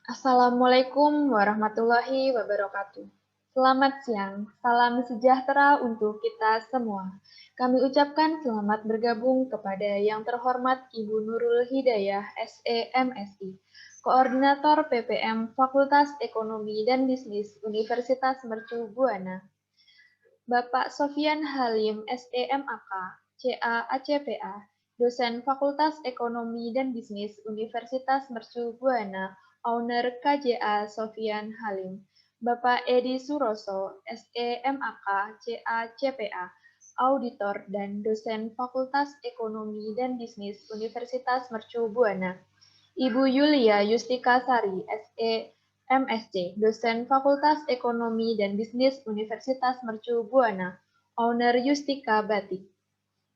Assalamualaikum warahmatullahi wabarakatuh. Selamat siang, salam sejahtera untuk kita semua. Kami ucapkan selamat bergabung kepada yang terhormat Ibu Nurul Hidayah, SEMSI, Koordinator PPM Fakultas Ekonomi dan Bisnis Universitas Mercu Buana. Bapak Sofyan Halim, SEMAK, CA ACPA, dosen Fakultas Ekonomi dan Bisnis Universitas Mercu Buana, owner KJA Sofyan Halim. Bapak Edi Suroso, SEMAK, CA CPA, auditor dan dosen Fakultas Ekonomi dan Bisnis Universitas Mercu Buana. Ibu Yulia Yustika Sari, SE MSc, dosen Fakultas Ekonomi dan Bisnis Universitas Mercu Buana, owner Yustika Batik.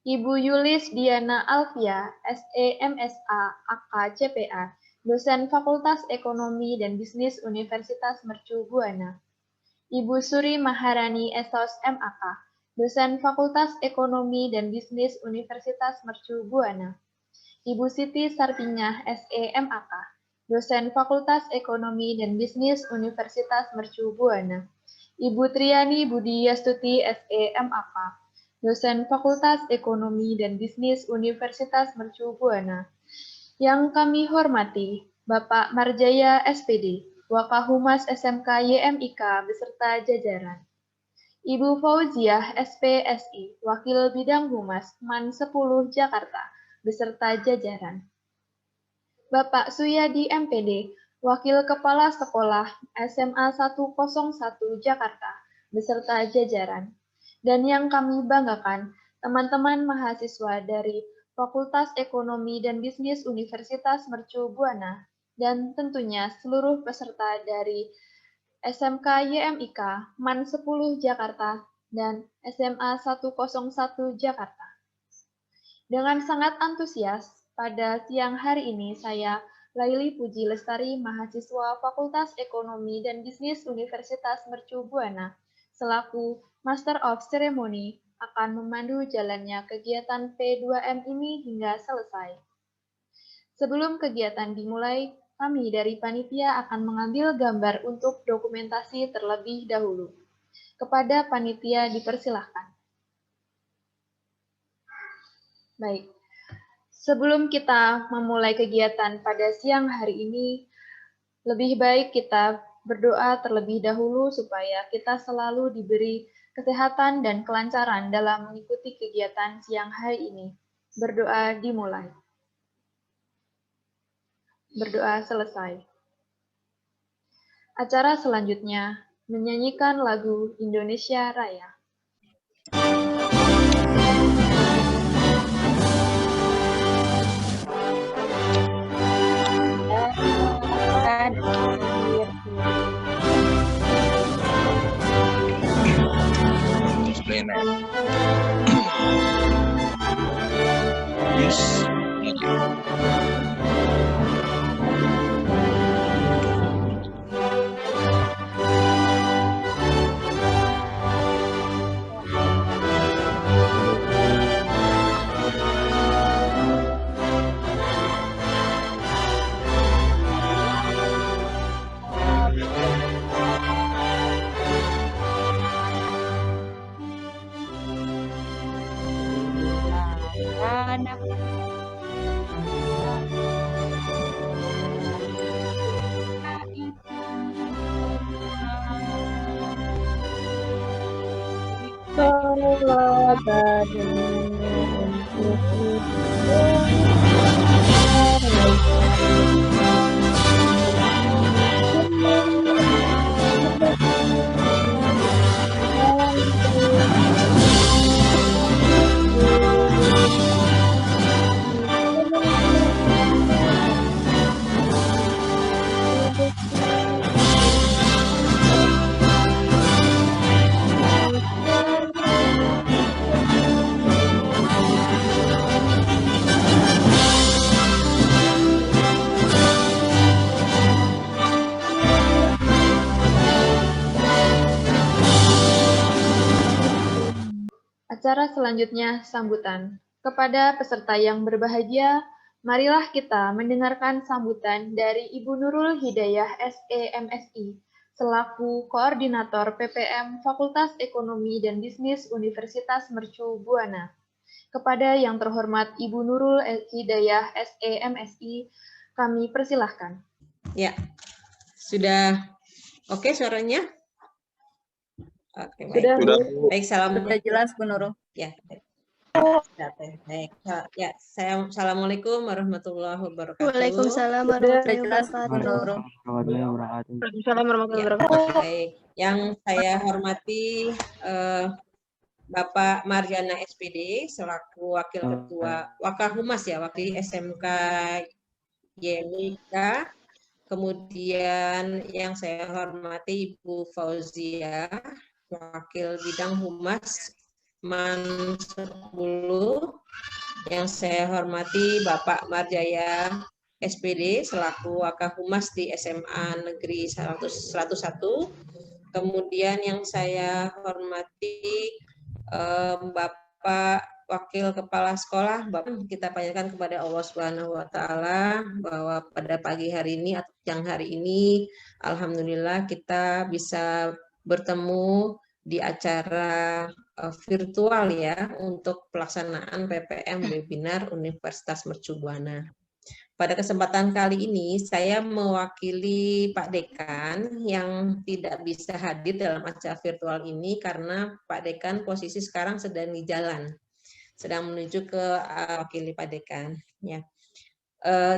Ibu Yulis Diana Alfia, SEMSA, AK CPA, dosen Fakultas Ekonomi dan Bisnis Universitas Mercu Buana. Ibu Suri Maharani Esos MAK, dosen Fakultas Ekonomi dan Bisnis Universitas Mercu Buana. Ibu Siti Sartinyah, SEMAK, dosen Fakultas Ekonomi dan Bisnis Universitas Mercu Buana. Ibu Triani Budi Yastuti, SEMAK, dosen Fakultas Ekonomi dan Bisnis Universitas Mercu Buana. Yang kami hormati, Bapak Marjaya SPD, Wakahumas SMK YMIK beserta jajaran. Ibu Fauziah SPSI, Wakil Bidang Humas MAN 10 Jakarta, beserta jajaran. Bapak Suyadi MPD, Wakil Kepala Sekolah SMA 101 Jakarta, beserta jajaran. Dan yang kami banggakan, teman-teman mahasiswa dari Fakultas Ekonomi dan Bisnis Universitas Mercu Buana, dan tentunya seluruh peserta dari SMK YMIK MAN 10 Jakarta dan SMA 101 Jakarta. Dengan sangat antusias, pada siang hari ini saya, Laili Puji Lestari, mahasiswa Fakultas Ekonomi dan Bisnis Universitas Mercu Buana, selaku Master of Ceremony, akan memandu jalannya kegiatan P2M ini hingga selesai. Sebelum kegiatan dimulai, kami dari panitia akan mengambil gambar untuk dokumentasi terlebih dahulu. Kepada panitia dipersilahkan. Baik, sebelum kita memulai kegiatan pada siang hari ini, lebih baik kita berdoa terlebih dahulu supaya kita selalu diberi kesehatan dan kelancaran dalam mengikuti kegiatan siang hari ini. Berdoa dimulai. Berdoa selesai. Acara selanjutnya menyanyikan lagu Indonesia Raya. Yes. Acara selanjutnya sambutan. Kepada peserta yang berbahagia, Marilah kita mendengarkan sambutan dari Ibu Nurul Hidayah SEMSI, selaku Koordinator PPM Fakultas Ekonomi dan Bisnis Universitas Mercu Buana. Kepada yang terhormat Ibu Nurul Hidayah SEMSI, kami persilahkan. Ya, sudah oke suaranya? Oke, baik. Sudah, Bu. Baik, salam. Sudah jelas, Bu Nurul. Ya, baik. Baik. Ya, assalamualaikum warahmatullahi wabarakatuh. Waalaikumsalam warahmatullahi wabarakatuh. Waalaikumsalam warahmatullahi Ya, wabarakatuh. baik. Yang saya hormati Bapak Marjana SPD selaku Wakil Ketua Wakahumas ya, Wakil SMK YMIK. Kemudian yang saya hormati Ibu Fauzia, Wakil Bidang Humas MAN 10. Yang saya hormati Bapak Marjaya SPD selaku Wakahumas di SMA Negeri 101. Kemudian yang saya hormati Bapak Wakil Kepala Sekolah, Bapak, kita panjatkan kepada Allah Subhanahu wa Ta'ala bahwa pada pagi hari ini atau siang hari ini, alhamdulillah kita bisa bertemu di acara virtual ya untuk pelaksanaan PPM webinar Universitas Mercu Buana. Pada kesempatan kali ini saya mewakili Pak Dekan yang tidak bisa hadir dalam acara virtual ini karena Pak Dekan posisi sekarang sedang di jalan, sedang menuju ke wakili Pak Dekan. Ya.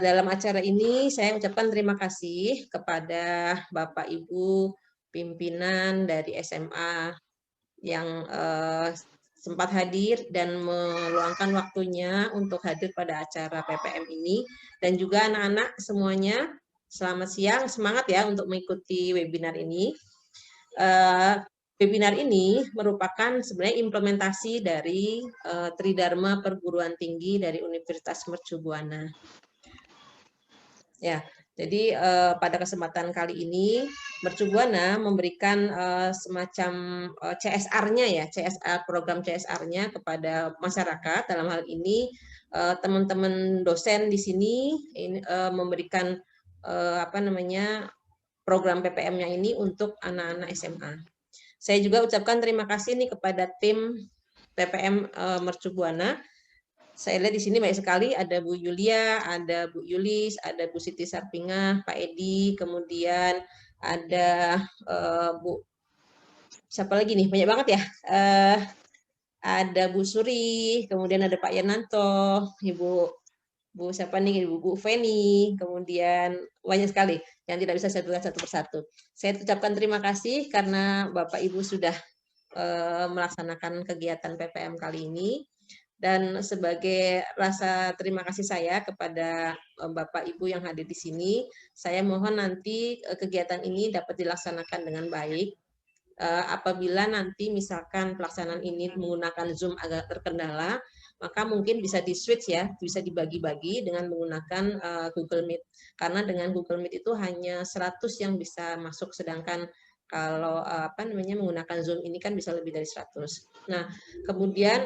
Dalam acara ini saya ucapkan terima kasih kepada Bapak Ibu pimpinan dari SMA yang sempat hadir dan meluangkan waktunya untuk hadir pada acara PPM ini, dan juga anak-anak semuanya selamat siang, semangat ya untuk mengikuti webinar ini. Webinar ini merupakan sebenarnya implementasi dari Tridharma Perguruan Tinggi dari Universitas Mercu Buana. Ya, jadi pada kesempatan kali ini Mercu Buana memberikan semacam CSR-nya ya, CSR program CSR-nya kepada masyarakat. Dalam hal ini teman-teman dosen di sini memberikan program PPM-nya ini untuk anak-anak SMA. Saya juga ucapkan terima kasih nih kepada tim PPM Mercu Buana. Saya lihat di sini banyak sekali, ada Bu Yulia, ada Bu Yulis, ada Bu Siti Sarpingah, Pak Edi, kemudian ada Bu, siapa lagi nih, banyak banget ya, ada Bu Suri, kemudian ada Pak Yananto, Bu siapa nih, Bu Feni, kemudian banyak sekali yang tidak bisa saya sebutkan satu persatu. Saya ucapkan terima kasih karena Bapak Ibu sudah melaksanakan kegiatan PPM kali ini. Dan sebagai rasa terima kasih saya kepada Bapak Ibu yang hadir di sini, saya mohon nanti kegiatan ini dapat dilaksanakan dengan baik. Apabila nanti misalkan pelaksanaan ini menggunakan Zoom agak terkendala, maka mungkin bisa di-switch ya, bisa dibagi-bagi dengan menggunakan Google Meet. Karena dengan Google Meet itu hanya 100 yang bisa masuk, sedangkan kalau menggunakan Zoom ini kan bisa lebih dari 100. Nah, kemudian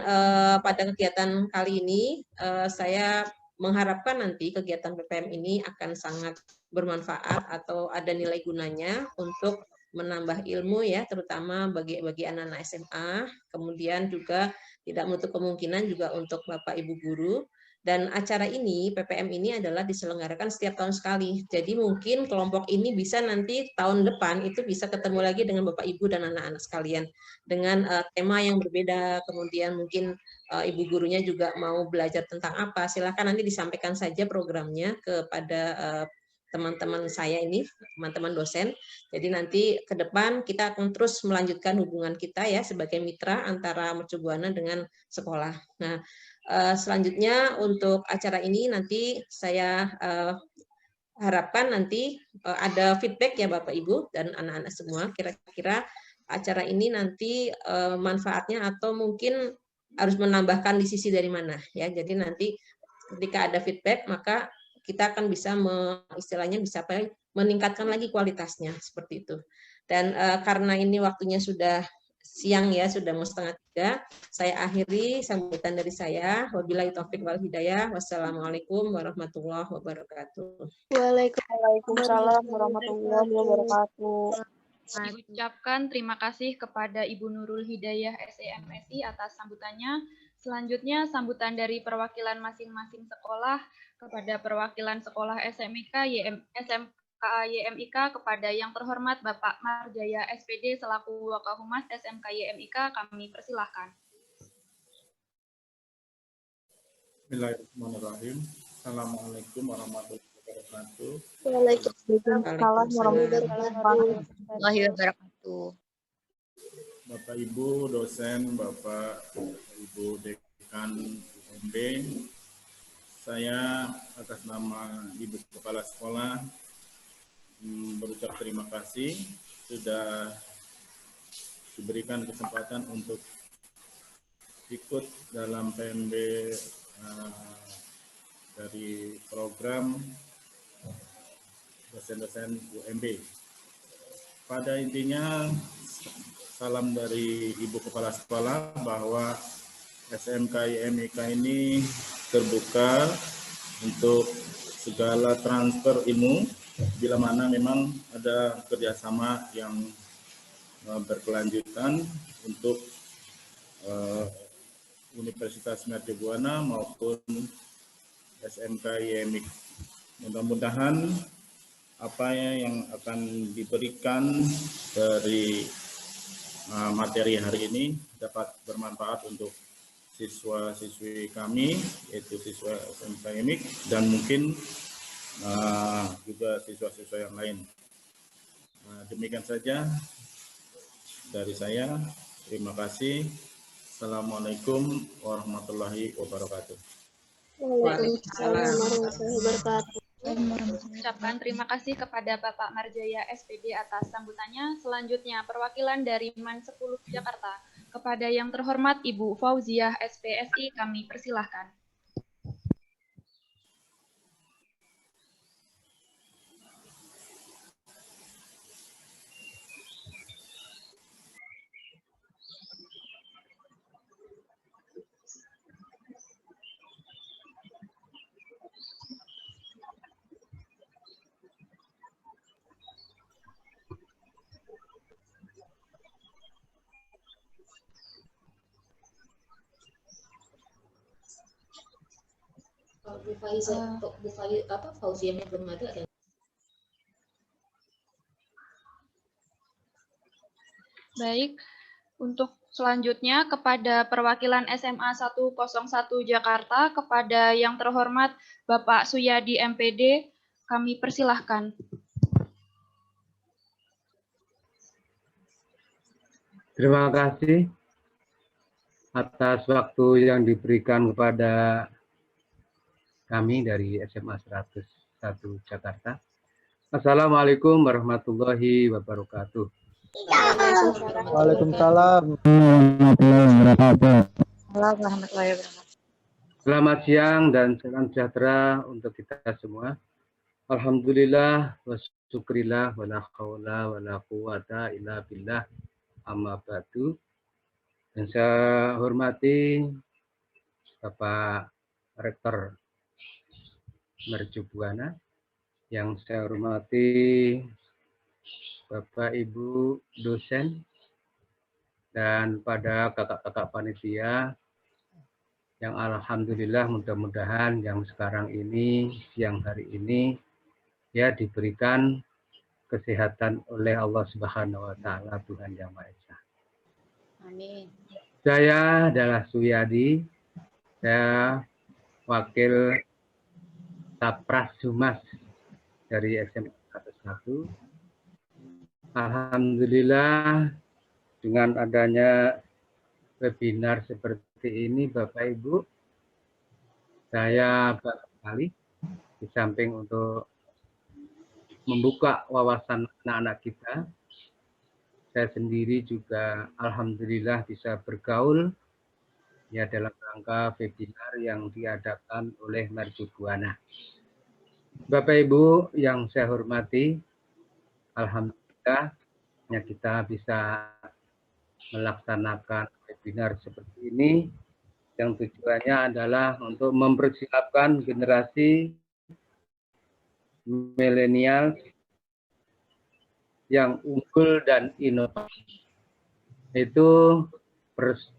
pada kegiatan kali ini saya mengharapkan nanti kegiatan PPM ini akan sangat bermanfaat atau ada nilai gunanya untuk menambah ilmu ya, terutama bagi anak-anak SMA. Kemudian juga tidak menutup kemungkinan juga untuk Bapak Ibu guru. Dan acara ini, PPM ini adalah diselenggarakan setiap tahun sekali. Jadi mungkin kelompok ini bisa nanti tahun depan itu bisa ketemu lagi dengan Bapak Ibu dan anak-anak sekalian dengan tema yang berbeda. Kemudian mungkin Ibu gurunya juga mau belajar tentang apa. Silakan nanti disampaikan saja programnya kepada teman-teman saya ini, teman-teman dosen. Jadi nanti ke depan kita akan terus melanjutkan hubungan kita ya sebagai mitra antara Mercu Buana dengan sekolah. Nah, selanjutnya untuk acara ini nanti saya harapkan nanti ada feedback ya Bapak Ibu dan anak-anak semua, kira-kira acara ini nanti manfaatnya atau mungkin harus menambahkan di sisi dari mana ya. Jadi nanti ketika ada feedback maka kita akan bisa istilahnya bisa meningkatkan lagi kualitasnya seperti itu. Dan karena ini waktunya sudah siang ya, sudah mau 2:30. Saya akhiri sambutan dari saya. Wabillahi taufik wal hidayah. Wassalamualaikum warahmatullahi wabarakatuh. Waalaikumsalam warahmatullahi wabarakatuh. Diucapkan terima kasih kepada Ibu Nurul Hidayah SEMSI atas sambutannya. Selanjutnya sambutan dari perwakilan masing-masing sekolah kepada perwakilan sekolah SMK YMIK kepada yang terhormat Bapak Marjaya SPD selaku Wakahumas SMK YMIK kami persilahkan. Bismillahirrahmanirrahim. Assalamualaikum warahmatullahi wabarakatuh. Waalaikumsalam warahmatullahi wabarakatuh. Bapak Ibu dosen, Bapak Ibu Dekan UMB, saya atas nama Ibu Kepala Sekolah berucap terima kasih sudah diberikan kesempatan untuk ikut dalam PMB dari program dosen-dosen UMB. Pada intinya, salam dari Ibu Kepala Sekolah bahwa SMK YMIK ini terbuka untuk segala transfer ilmu bila mana memang ada kerjasama yang berkelanjutan untuk Universitas Mercubuana maupun SMK YMIK. Mudah-mudahan apa yang akan diberikan dari materi hari ini dapat bermanfaat untuk siswa-siswi kami, yaitu siswa SMK YMIK dan mungkin juga siswa-siswa yang lain. Demikian saja dari saya. Terima kasih. Assalamualaikum warahmatullahi wabarakatuh. Waalaikumsalam warahmatullahi wabarakatuh. Ucapkan terima kasih kepada Bapak Marjaya SPD atas sambutannya. Selanjutnya perwakilan dari MAN 10 Jakarta kepada yang terhormat Ibu Fauziah SPSI kami persilahkan. Bu Fauziahnya belum ada. Baik, untuk selanjutnya kepada perwakilan SMA 101 Jakarta kepada yang terhormat Bapak Suyadi MPD kami persilahkan. Terima kasih atas waktu yang diberikan kepada kami dari SMA 101 Jakarta. Assalamualaikum warahmatullahi wabarakatuh. Waalaikumsalam Warahmatullahi wabarakatuh. Selamat siang dan salam sejahtera untuk kita semua. Alhamdulillah wa syukrillah wa la haula wa la quwata illa billah amma ba'du. Dan saya hormati Bapak Rektor Mercubuana, yang saya hormati Bapak Ibu dosen dan pada kakak-kakak panitia yang alhamdulillah mudah-mudahan yang sekarang ini siang hari ini ya diberikan kesehatan oleh Allah Subhanahu wa taala Tuhan Yang Maha Esa. Amin. Saya adalah Suyadi, saya wakil Tapras Humas dari SMA 101. Alhamdulillah dengan adanya webinar seperti ini Bapak Ibu, saya barangkali di samping untuk membuka wawasan anak-anak kita, saya sendiri juga alhamdulillah bisa bergaul ya dalam rangka webinar yang diadakan oleh Mercubuana. Bapak Ibu yang saya hormati, alhamdulillah ya kita bisa melaksanakan webinar seperti ini yang tujuannya adalah untuk mempersiapkan generasi milenial yang unggul dan inovatif. Itu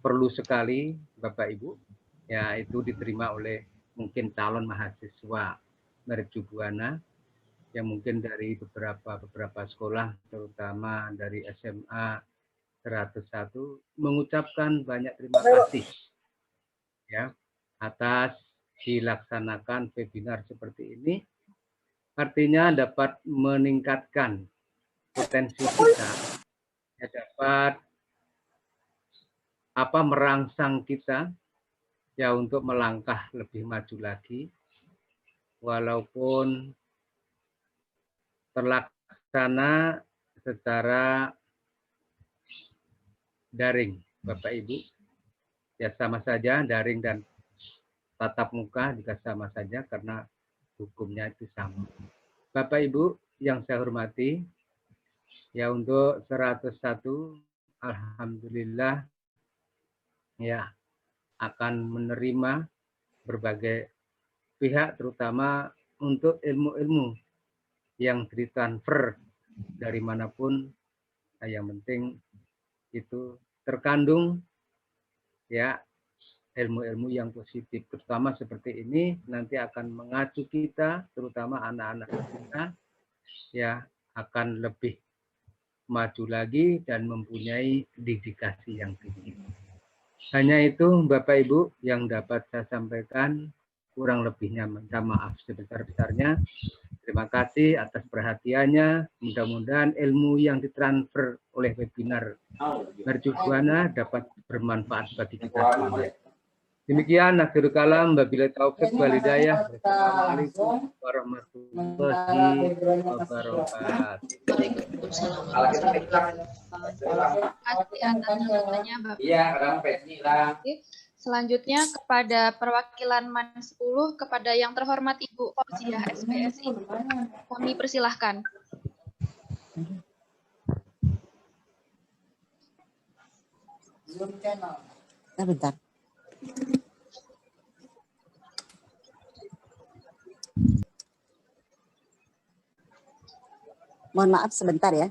perlu sekali Bapak Ibu, ya itu diterima oleh mungkin calon mahasiswa Mercu Buana yang mungkin dari beberapa sekolah, terutama dari SMA 101, mengucapkan banyak terima kasih ya atas dilaksanakan webinar seperti ini. Artinya dapat meningkatkan potensi kita, ya, dapat merangsang kita ya untuk melangkah lebih maju lagi, walaupun terlaksana secara daring, Bapak Ibu. Ya sama saja, daring dan tatap muka juga sama saja karena hukumnya itu sama. Bapak Ibu yang saya hormati, ya untuk 101, alhamdulillah ya akan menerima berbagai pihak, terutama untuk ilmu-ilmu yang ditransfer dari manapun. Yang penting itu terkandung ya ilmu-ilmu yang positif, terutama seperti ini nanti akan mengacu kita, terutama anak-anak kita ya akan lebih maju lagi dan mempunyai dedikasi yang tinggi. Hanya itu Bapak Ibu yang dapat saya sampaikan, kurang lebihnya minta maaf sebesar-besarnya. Terima kasih atas perhatiannya. Mudah-mudahan ilmu yang ditransfer oleh webinar Mercu Buana dapat bermanfaat bagi kita semua. Demikian akhirul kalam, wabillahi taufik wal hidayah. Wassalamualaikum warahmatullahi wabarakatuh. Selanjutnya kepada perwakilan MAN 10 kepada yang terhormat Ibu Fauziah SPSI. Kami persilahkan. Bentar. Mohon maaf sebentar ya.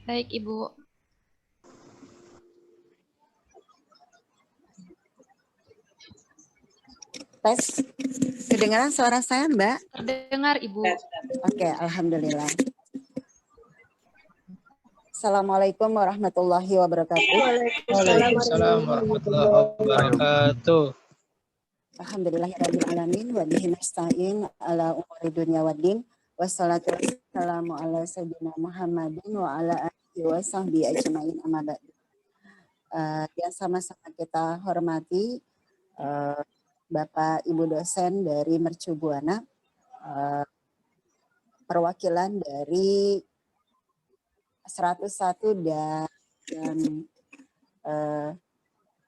Baik, Ibu. Tes. Kedengaran suara saya, Mbak? Terdengar, Ibu. Oke, alhamdulillah. Assalamualaikum warahmatullahi wabarakatuh. Waalaikumsalam warahmatullahi wabarakatuh. Alhamdulillahirabbil alamin wa bihi nasta'in ala umuri dunya waddin. Wassalatu wassalamu ala sayyidina Muhammadin wa ala alihi wa sahbihi ajmain amma ba'du. Yang sama-sama kita hormati Bapak Ibu dosen dari Mercu Buana, perwakilan dari 101 dan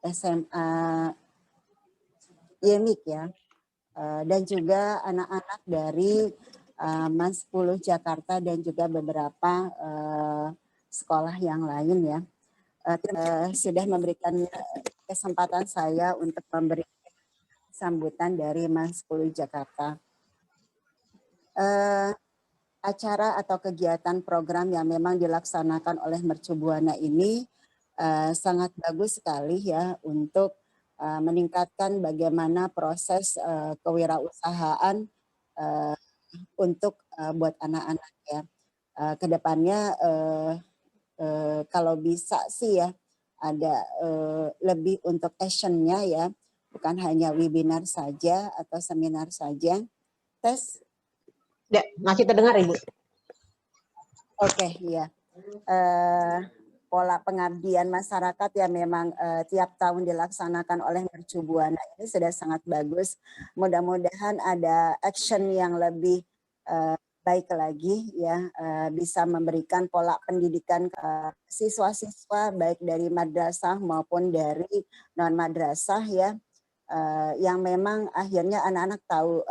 SMA YEMIK ya, dan juga anak-anak dari MAN 10 Jakarta dan juga beberapa sekolah yang lain ya, sudah memberikan kesempatan saya untuk memberi sambutan dari MAN 10 Jakarta. Acara atau kegiatan program yang memang dilaksanakan oleh Mercu Buana ini sangat bagus sekali ya untuk meningkatkan bagaimana proses kewirausahaan untuk buat anak-anak ya. Kedepannya kalau bisa sih ya ada lebih untuk actionnya ya, bukan hanya webinar saja atau seminar saja. Tes. Ya, masih terdengar Ibu. Oke, ya. Pola pengabdian masyarakat yang memang tiap tahun dilaksanakan oleh Mercu Buana ini sudah sangat bagus. Mudah-mudahan ada action yang lebih baik lagi ya, bisa memberikan pola pendidikan ke siswa-siswa baik dari madrasah maupun dari non madrasah ya, yang memang akhirnya anak-anak tahu.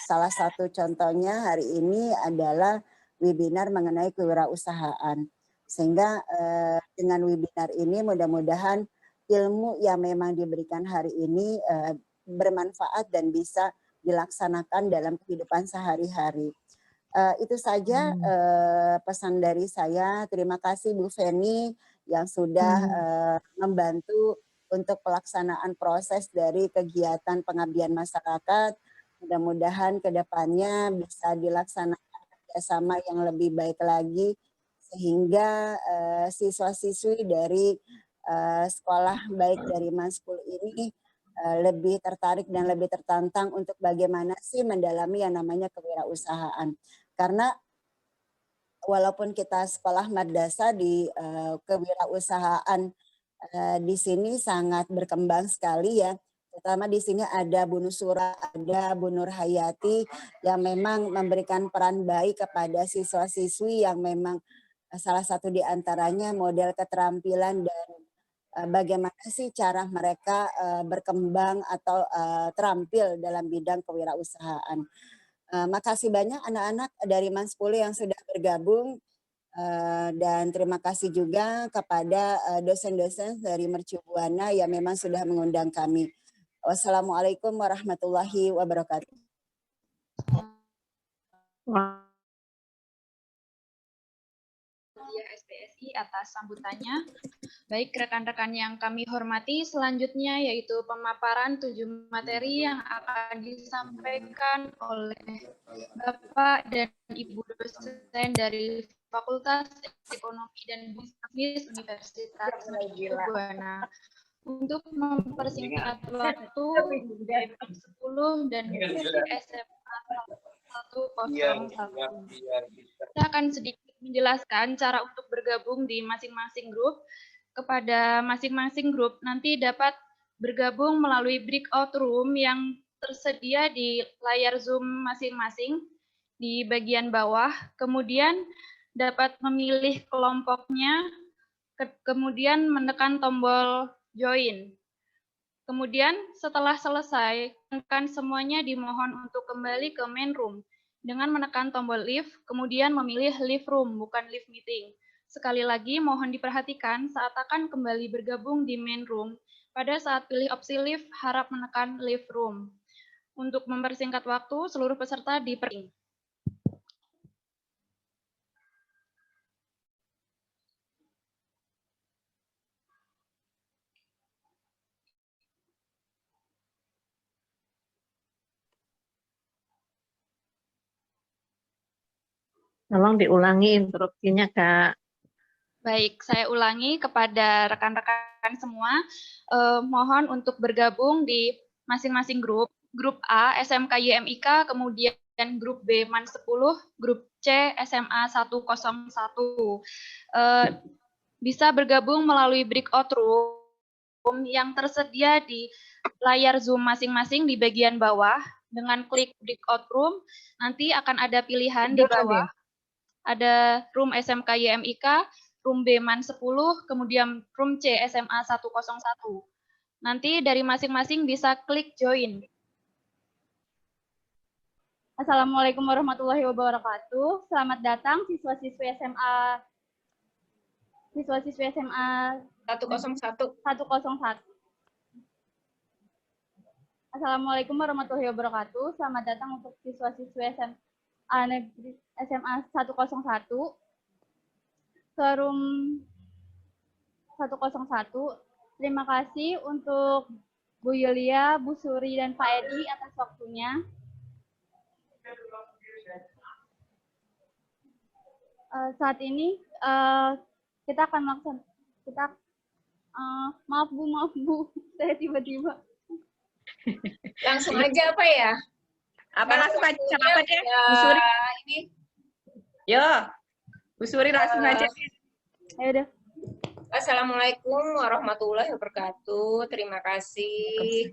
Salah satu contohnya hari ini adalah webinar mengenai kewirausahaan. Sehingga dengan webinar ini mudah-mudahan ilmu yang memang diberikan hari ini bermanfaat dan bisa dilaksanakan dalam kehidupan sehari-hari. Itu saja pesan dari saya. Terima kasih Bu Feni yang sudah membantu untuk pelaksanaan proses dari kegiatan pengabdian masyarakat. Mudah-mudahan ke depannya bisa dilaksanakan kerjasama yang lebih baik lagi sehingga siswa-siswi dari sekolah baik dari Manskul ini lebih tertarik dan lebih tertantang untuk bagaimana sih mendalami yang namanya kewirausahaan. Karena walaupun kita sekolah madrasah di kewirausahaan di sini sangat berkembang sekali ya. Terutama di sini ada Bu Nusura, ada Bu Nur Hayati yang memang memberikan peran baik kepada siswa-siswi yang memang salah satu di antaranya model keterampilan dan bagaimana sih cara mereka berkembang atau terampil dalam bidang kewirausahaan. Makasih banyak anak-anak dari Manspuli yang sudah bergabung dan terima kasih juga kepada dosen-dosen dari Mercu Buana yang memang sudah mengundang kami. Wassalamualaikum warahmatullahi wabarakatuh. SPSI atas sambutannya. Baik rekan-rekan yang kami hormati, selanjutnya yaitu pemaparan 7 materi yang akan disampaikan oleh Bapak dan Ibu dosen dari Fakultas Ekonomi dan Bisnis Universitas Mercu Buana. Untuk mempersingkat waktu, BEM 10 dan SMA 101. Kita akan sedikit menjelaskan cara untuk bergabung di masing-masing grup. Kepada masing-masing grup nanti dapat bergabung melalui breakout room yang tersedia di layar Zoom masing-masing di bagian bawah. Kemudian dapat memilih kelompoknya, kemudian menekan tombol join. Kemudian setelah selesai, rekan semuanya dimohon untuk kembali ke main room dengan menekan tombol leave, kemudian memilih leave room, bukan leave meeting. Sekali lagi, mohon diperhatikan saat akan kembali bergabung di main room, pada saat pilih opsi leave, harap menekan leave room. Untuk mempersingkat waktu, seluruh peserta diperhatikan. Tolong diulangi interupsinya, Kak. Baik, saya ulangi kepada rekan-rekan semua. Mohon untuk bergabung di masing-masing grup. Grup A, SMK YMIK, kemudian grup B, MAN 10, grup C, SMA 101. Bisa bergabung melalui breakout room yang tersedia di layar Zoom masing-masing di bagian bawah. Dengan klik breakout room, nanti akan ada pilihan di bawah. Ada room SMK YMIK, room B MAN 10, kemudian room C SMA 101. Nanti dari masing-masing bisa klik join. Assalamualaikum warahmatullahi wabarakatuh. Selamat datang siswa-siswi SMA 101. Assalamualaikum warahmatullahi wabarakatuh. Selamat datang untuk siswa-siswi SMA 101 ke room 101. Terima kasih untuk Bu Yulia, Bu Suri, dan Pak Edi atas waktunya. Saat ini kita akan melaksanakan, maaf Bu, saya tiba-tiba. Langsung aja apa ya? Langsung aja apa deh? Bu Suri. Ini. Yo, Bu Suri langsung aja. Ayo deh. Assalamualaikum warahmatullahi wabarakatuh. Terima kasih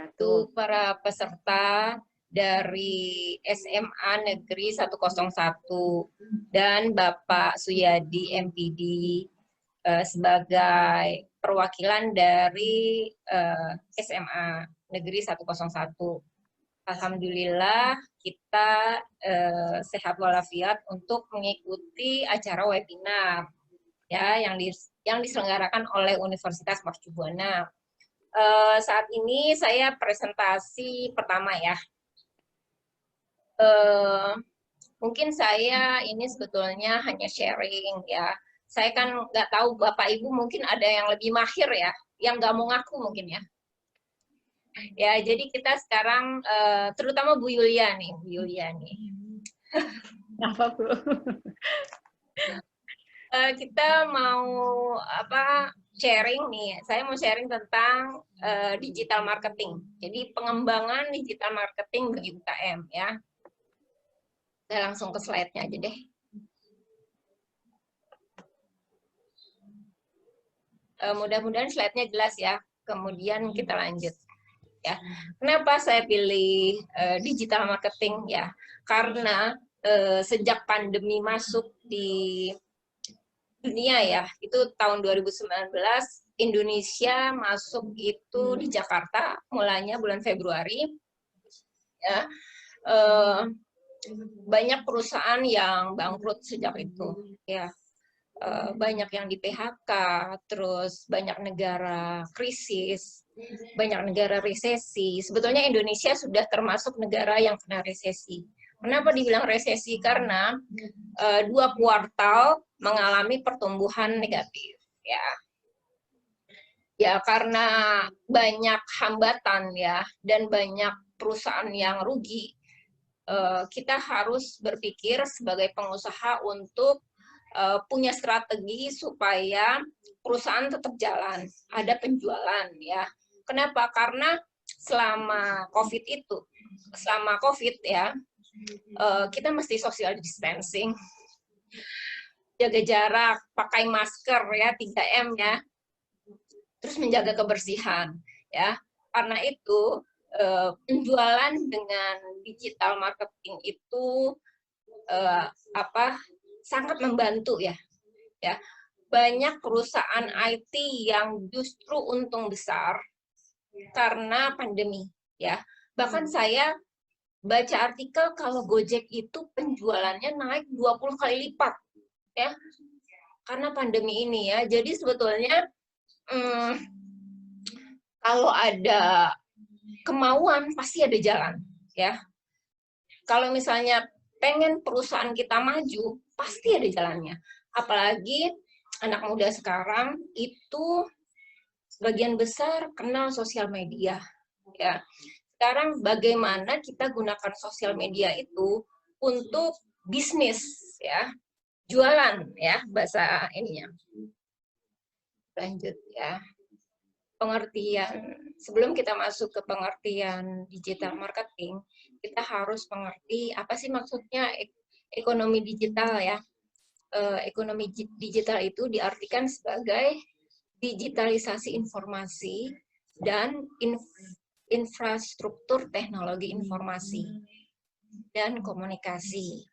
untuk para peserta dari SMA Negeri 101 dan Bapak Suyadi MPD sebagai perwakilan dari SMA Negeri 101. Alhamdulillah kita sehat walafiat untuk mengikuti acara webinar ya yang diselenggarakan oleh Universitas Mercu Buana. Saat ini saya presentasi pertama ya. Mungkin saya ini sebetulnya hanya sharing ya. Saya kan nggak tahu Bapak Ibu mungkin ada yang lebih mahir ya, yang nggak mau ngaku mungkin ya. Ya, jadi kita sekarang, terutama Bu Yulia nih, Apa, Bu? Kita mau sharing nih. Saya mau sharing tentang digital marketing. Jadi pengembangan digital marketing bagi UKM ya. Saya langsung ke slide-nya aja deh. Mudah-mudahan slide-nya jelas ya. Kemudian kita lanjut. Ya, kenapa saya pilih digital marketing ya? Karena sejak pandemi masuk di dunia ya, itu tahun 2019 Indonesia masuk itu di Jakarta, mulanya bulan Februari. Ya, banyak perusahaan yang bangkrut sejak itu. Ya, banyak yang di PHK, terus banyak negara krisis, banyak negara resesi. Sebetulnya Indonesia sudah termasuk negara yang kena resesi. Kenapa dibilang resesi? Karena 2 kuartal mengalami pertumbuhan negatif. Ya karena banyak hambatan ya dan banyak perusahaan yang rugi. Kita harus berpikir sebagai pengusaha untuk punya strategi supaya perusahaan tetap jalan, ada penjualan ya. Kenapa? Karena selama COVID ya, kita mesti social distancing, jaga jarak, pakai masker ya, 3M ya, terus menjaga kebersihan ya. Karena itu penjualan dengan digital marketing itu sangat membantu ya. Banyak perusahaan IT yang justru untung besar karena pandemi ya. Bahkan saya baca artikel kalau Gojek itu penjualannya naik 20 kali lipat ya. Karena pandemi ini ya. Jadi sebetulnya kalau ada kemauan pasti ada jalan ya. Kalau misalnya pengen perusahaan kita maju, pasti ada jalannya. Apalagi anak muda sekarang itu sebagian besar kenal sosial media. Ya. Sekarang bagaimana kita gunakan sosial media itu untuk bisnis, ya, jualan, ya, bahasa ininya. Lanjut ya. Pengertian, sebelum kita masuk ke pengertian digital marketing, kita harus mengerti apa sih maksudnya ekonomi digital ya. Ekonomi digital itu diartikan sebagai digitalisasi informasi dan infrastruktur teknologi informasi dan komunikasi.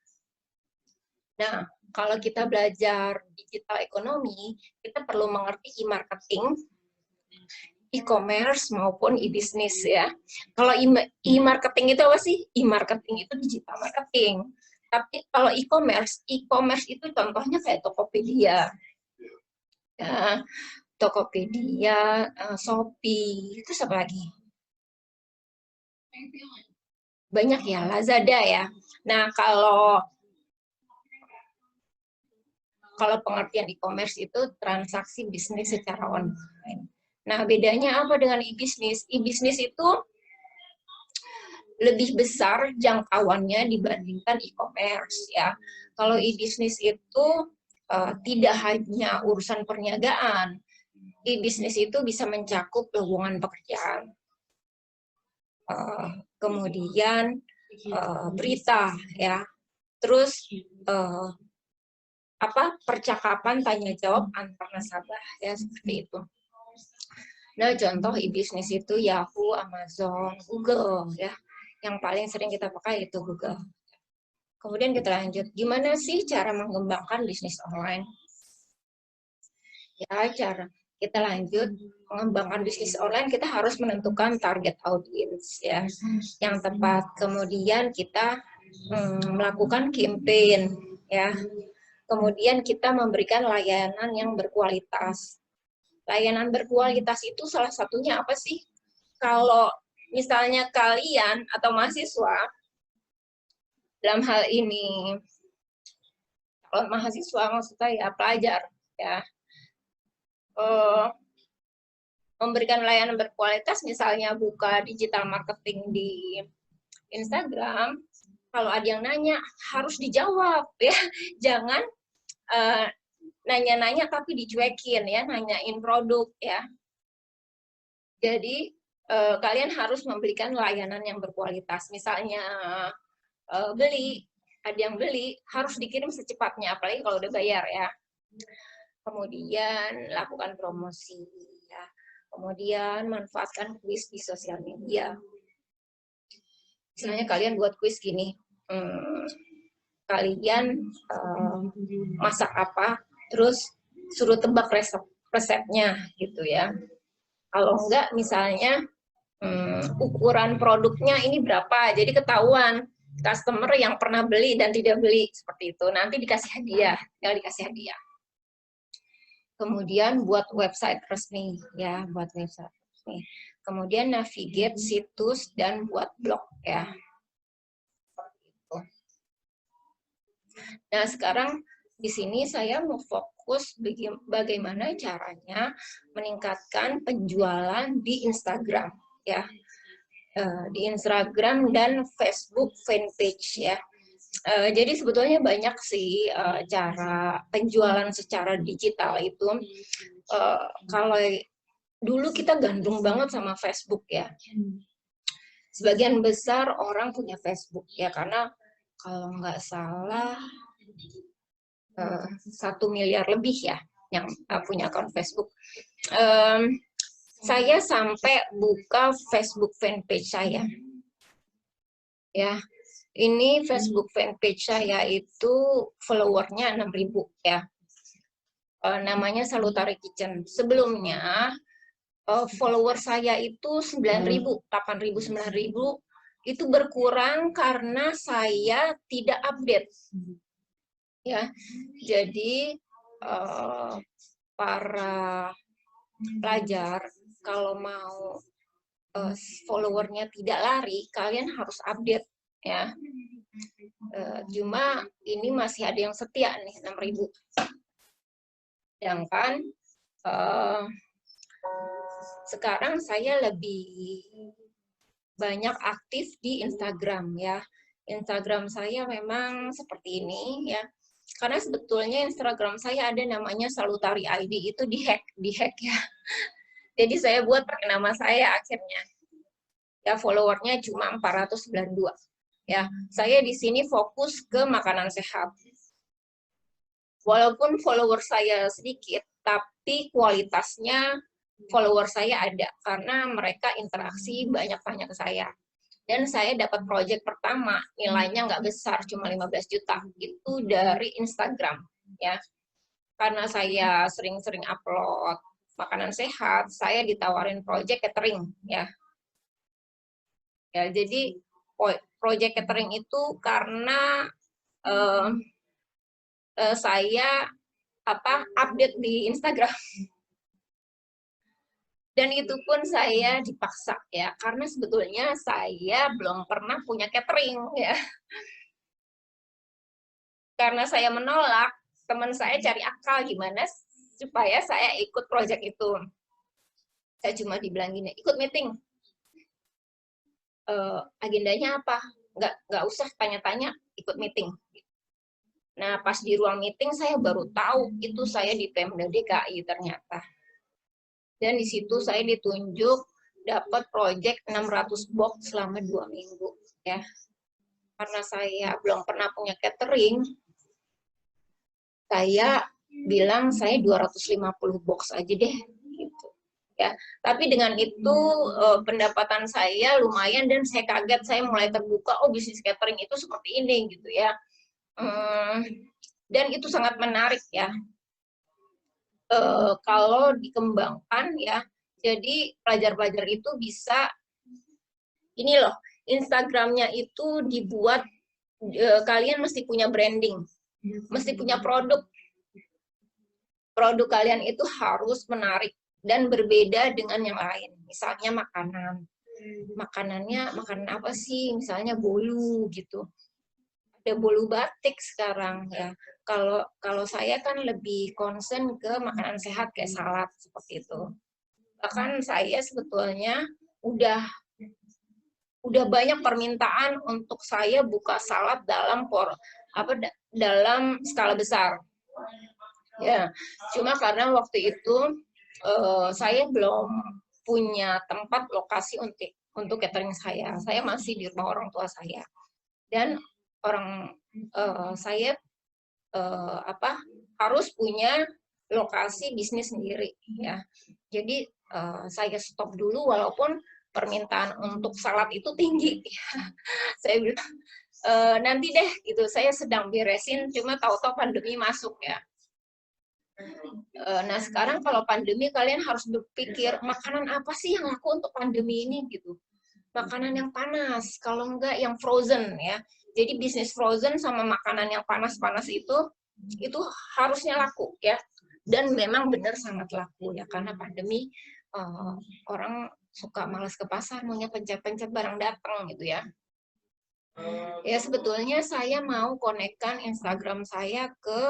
Nah, kalau kita belajar digital ekonomi, kita perlu mengerti e-marketing, e-commerce maupun e-business ya. Kalau e-marketing itu apa sih? E-marketing itu digital marketing. Tapi kalau e-commerce itu contohnya kayak Tokopedia. Ya, Tokopedia, Shopee, itu apa lagi? Banyak ya, Lazada ya. Nah, kalau pengertian e-commerce itu transaksi bisnis secara online. Nah, bedanya apa dengan e-bisnis? E-bisnis itu lebih besar jangkauannya dibandingkan e-commerce ya. Kalau e-bisnis itu tidak hanya urusan perniagaan. E-bisnis itu bisa mencakup lowongan pekerjaan. Kemudian berita ya. Terus percakapan tanya jawab antar nasabah ya, seperti itu. Nah, contoh e-bisnis itu Yahoo, Amazon, Google ya. Yang paling sering kita pakai itu Google. Kemudian kita lanjut, gimana sih cara mengembangkan bisnis online? Ya, kita lanjut mengembangkan bisnis online, kita harus menentukan target audience ya yang tepat. Kemudian kita melakukan campaign ya. Kemudian kita memberikan layanan yang berkualitas. Layanan berkualitas itu salah satunya apa sih? Kalau misalnya kalian atau mahasiswa dalam hal ini, kalau mahasiswa maksud saya pelajar ya, memberikan layanan berkualitas, misalnya buka digital marketing di Instagram, kalau ada yang nanya harus dijawab ya, jangan nanya-nanya tapi dicuekin ya, nanyain produk ya. Jadi kalian harus memberikan layanan yang berkualitas. Misalnya ada yang beli harus dikirim secepatnya, apalagi kalau udah bayar ya. Kemudian lakukan promosi ya. Kemudian manfaatkan kuis di sosial media. Misalnya kalian buat kuis gini, kalian masak apa, terus suruh tebak resepnya gitu ya. Kalau enggak misalnya ukuran produknya ini berapa, jadi ketahuan customer yang pernah beli dan tidak beli, seperti itu. Nanti dikasih hadiah, tinggal dikasih hadiah. Kemudian buat website resmi ya, buat website resmi. Kemudian navigate situs dan buat blog ya. Nah, sekarang di sini saya mau fokus bagaimana caranya meningkatkan penjualan di Instagram ya. Di Instagram dan Facebook fanpage ya. Jadi sebetulnya banyak sih cara penjualan secara digital itu. Kalau dulu kita gandrung banget sama Facebook ya. Sebagian besar orang punya Facebook ya, karena kalau nggak salah 1 miliar lebih ya yang punya akun Facebook. Saya sampai buka Facebook fanpage saya. Ya. Ini Facebook fanpage saya itu followernya 6.000 ya. Namanya Salutary Kitchen. Sebelumnya follower saya itu 9.000, 8.000, 9.000 itu berkurang karena saya tidak update. Ya. Jadi para pelajar kalau mau followernya tidak lari, kalian harus update. Ya, cuma ini masih ada yang setia nih 6.000. Sedangkan sekarang saya lebih banyak aktif di Instagram ya. Instagram saya memang seperti ini ya. Karena sebetulnya Instagram saya ada namanya Salutary ID, itu dihack ya. Jadi saya buat pakai nama saya akhirnya. Ya, followernya cuma 492. Ya, saya di sini fokus ke makanan sehat. Walaupun follower saya sedikit, tapi kualitasnya follower saya ada karena mereka interaksi banyak-banyak ke saya. Dan saya dapat project pertama, nilainya nggak besar, cuma 15 juta. Itu dari Instagram, ya. Karena saya sering-sering upload makanan sehat, saya ditawarin project catering, ya. Ya, jadi project catering itu karena saya update di Instagram. Dan itu pun saya dipaksa ya, karena sebetulnya saya belum pernah punya catering ya. Karena saya menolak, teman saya cari akal gimana supaya saya ikut project itu. Saya cuma dibilang gini, ikut meeting. Agendanya apa? Nggak usah tanya-tanya, ikut meeting. Nah, pas di ruang meeting saya baru tahu itu saya di Pemda DKI ternyata. Dan di situ saya ditunjuk dapat project 600 box selama 2 minggu ya. Karena saya belum pernah punya catering, saya bilang saya 250 box aja deh gitu. Ya, tapi dengan itu pendapatan saya lumayan dan saya kaget, saya mulai terbuka, oh bisnis catering itu seperti ini gitu ya. Dan itu sangat menarik ya. kalau dikembangkan ya, jadi pelajar-pelajar itu bisa, ini loh, Instagramnya itu dibuat, kalian mesti punya branding, mesti punya produk. Produk kalian itu harus menarik dan berbeda dengan yang lain. Misalnya makanan. Makanannya, makanan apa sih? Misalnya bolu gitu. Ada bolu batik sekarang ya. Kalau saya kan lebih concern ke makanan sehat kayak salad seperti itu. Bahkan saya sebetulnya udah banyak permintaan untuk saya buka salad dalam dalam skala besar. Ya, cuma karena waktu itu saya belum punya tempat lokasi untuk catering saya. Saya masih di rumah orang tua saya. Dan saya harus punya lokasi bisnis sendiri ya. Jadi saya stop dulu walaupun permintaan untuk salad itu tinggi. Saya bilang nanti deh gitu, saya sedang beresin, cuma tahu-tahu pandemi masuk ya. Nah sekarang kalau pandemi kalian harus berpikir makanan apa sih yang laku untuk pandemi ini gitu. Makanan yang panas, kalau enggak yang frozen ya. Jadi bisnis frozen sama makanan yang panas-panas itu harusnya laku ya. Dan memang benar sangat laku ya, karena pandemi orang suka malas ke pasar, maunya pencet-pencet barang datang gitu ya. Ya sebetulnya saya mau konekkan Instagram saya ke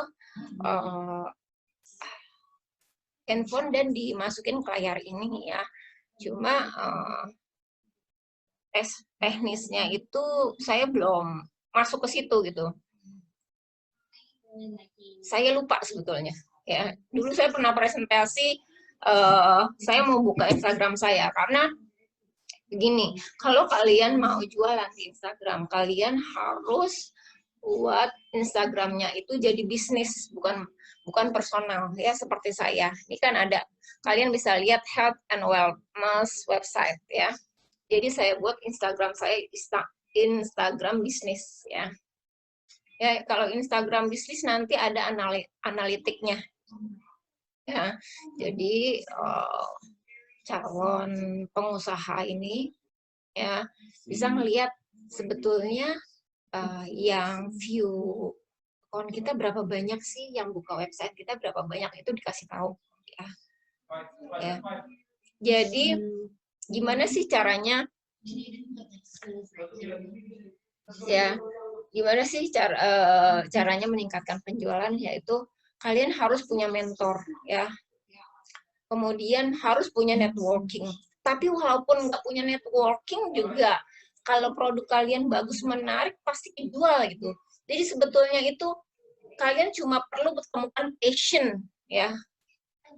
handphone dan dimasukin ke layar ini ya. Cuma teknisnya itu saya belum masuk ke situ gitu. Saya lupa sebetulnya ya. Dulu saya pernah presentasi, saya mau buka Instagram saya karena begini, kalau kalian mau jualan di Instagram, kalian harus buat Instagramnya itu jadi bisnis, bukan personal ya, seperti saya. Ini kan ada, kalian bisa lihat Health and Wellness website ya. Jadi saya buat Instagram saya Instagram bisnis ya. Ya, kalau Instagram bisnis nanti ada analitiknya. Ya. Jadi calon pengusaha ini ya bisa melihat sebetulnya yang view akun kita berapa banyak sih, yang buka website kita berapa banyak, itu dikasih tahu ya. Ya. Jadi gimana sih caranya? Ya, gimana sih caranya meningkatkan penjualan? Yaitu kalian harus punya mentor ya. Kemudian harus punya networking. Tapi walaupun nggak punya networking juga, kalau produk kalian bagus, menarik, pasti dijual gitu. Jadi sebetulnya itu kalian cuma perlu menemukan passion ya.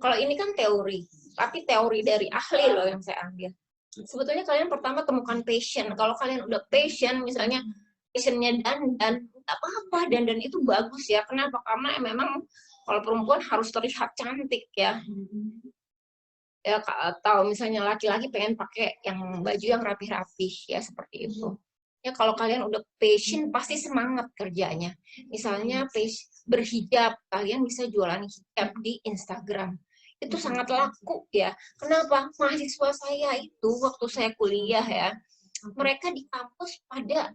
Kalau ini kan teori, tapi teori dari ahli loh yang saya ambil. Sebetulnya kalian pertama temukan passion. Kalau kalian udah passion, misalnya passionnya dandan, nggak apa-apa, dandan itu bagus ya. Kenapa? Karena memang kalau perempuan harus terlihat cantik ya. Ya, atau misalnya laki-laki pengen pakai yang baju yang rapih-rapih ya, seperti itu. Ya kalau kalian udah passion pasti semangat kerjanya. Misalnya berhijab, kalian bisa jualan hijab di Instagram. Itu sangat laku ya. Kenapa? Mahasiswa saya itu waktu saya kuliah ya, mereka di kampus pada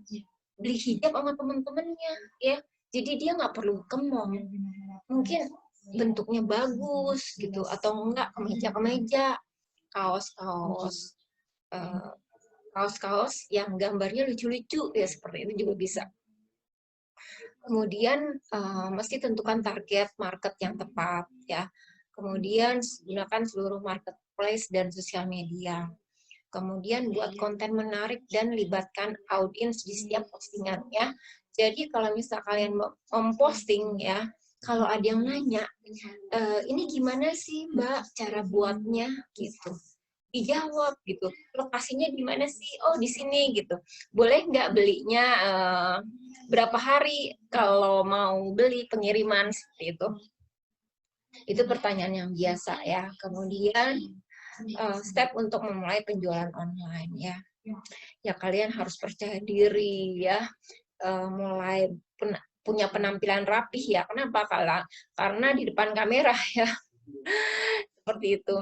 beli hijab sama teman-temannya ya. Jadi dia nggak perlu ke mall. Mungkin bentuknya bagus gitu, atau enggak kemeja-kemeja, kaos-kaos yang gambarnya lucu-lucu ya, seperti itu juga bisa. Kemudian mesti tentukan target market yang tepat ya. Kemudian gunakan seluruh marketplace dan sosial media. Kemudian buat konten menarik dan libatkan audiens di setiap postingannya. Jadi kalau misal kalian memposting ya, kalau ada yang nanya, ini gimana sih Mbak cara buatnya gitu, dijawab gitu, lokasinya di mana sih? Oh di sini gitu. Boleh nggak belinya berapa hari kalau mau beli pengiriman, seperti itu. Itu pertanyaan yang biasa ya. Kemudian step untuk memulai penjualan online ya. Ya kalian harus percaya diri ya, mulai punya penampilan rapih ya. Kenapa? Karena di depan kamera ya, Seperti itu.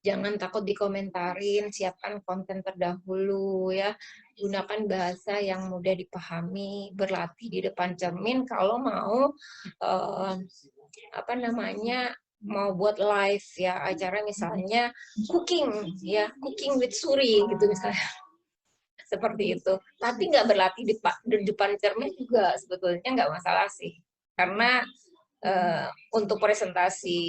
Jangan takut dikomentarin, siapkan konten terdahulu ya. Gunakan bahasa yang mudah dipahami, berlatih di depan cermin kalau mau mau buat live ya, acara misalnya cooking ya, cooking with Suri gitu misalnya. Seperti itu. Tapi nggak berlatih di depan cermin juga sebetulnya nggak masalah sih. Karena untuk presentasi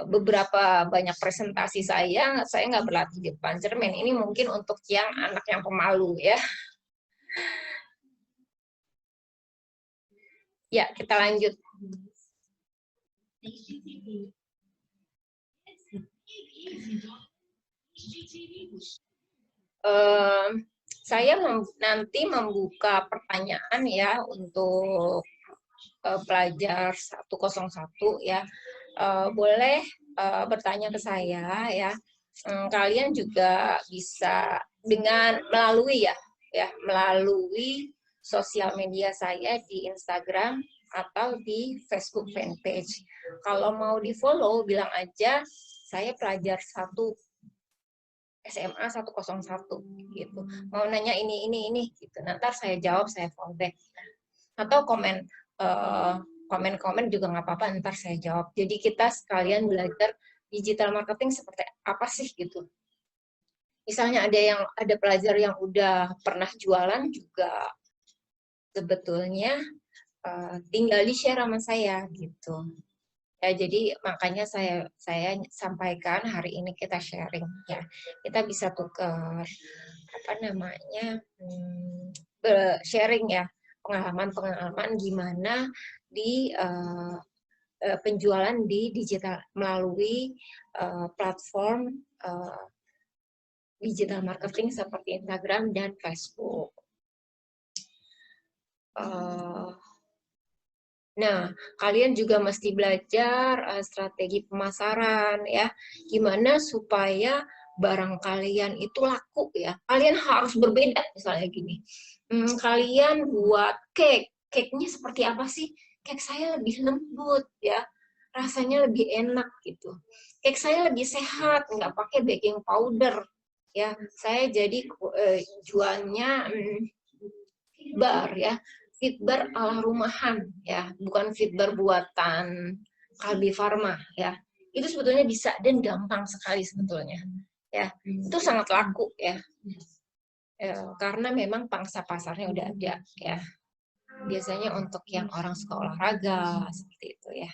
beberapa banyak presentasi saya nggak berlatih di depan cermin. Ini mungkin untuk yang anak yang pemalu ya. Ya, kita lanjut. Saya nanti membuka pertanyaan ya untuk pelajar 101 ya. Boleh bertanya ke saya ya. Kalian juga bisa dengan melalui sosial media saya di Instagram atau di Facebook fanpage. Kalau mau di-follow, bilang aja saya pelajar SMA 101 gitu. Mau nanya ini gitu. Nanti saya jawab, saya follow back. Atau komen juga nggak apa-apa, ntar saya jawab. Jadi kita sekalian belajar digital marketing seperti apa sih gitu. Misalnya ada pelajar yang udah pernah jualan juga, sebetulnya tinggal di-share sama saya gitu. Ya, jadi makanya saya sampaikan hari ini kita sharing ya. Kita bisa tukar sharing ya, pengalaman gimana di penjualan di digital melalui platform digital marketing seperti Instagram dan Facebook. Nah, kalian juga mesti belajar strategi pemasaran ya. Gimana supaya barang kalian itu laku ya. Kalian harus berbeda misalnya gini. Kalian buat cake-nya seperti apa sih? Cake saya lebih lembut ya. Rasanya lebih enak gitu. Cake saya lebih sehat, nggak pakai baking powder ya. Saya jadi jualnya bar ya. Fitbar ala rumahan ya, bukan fitbar buatan Kalbi Farma ya. Itu sebetulnya bisa dan gampang sekali sebetulnya. Ya, itu sangat laku ya. Karena memang pangsa pasarnya udah ada ya. Biasanya untuk yang orang suka olahraga seperti itu ya.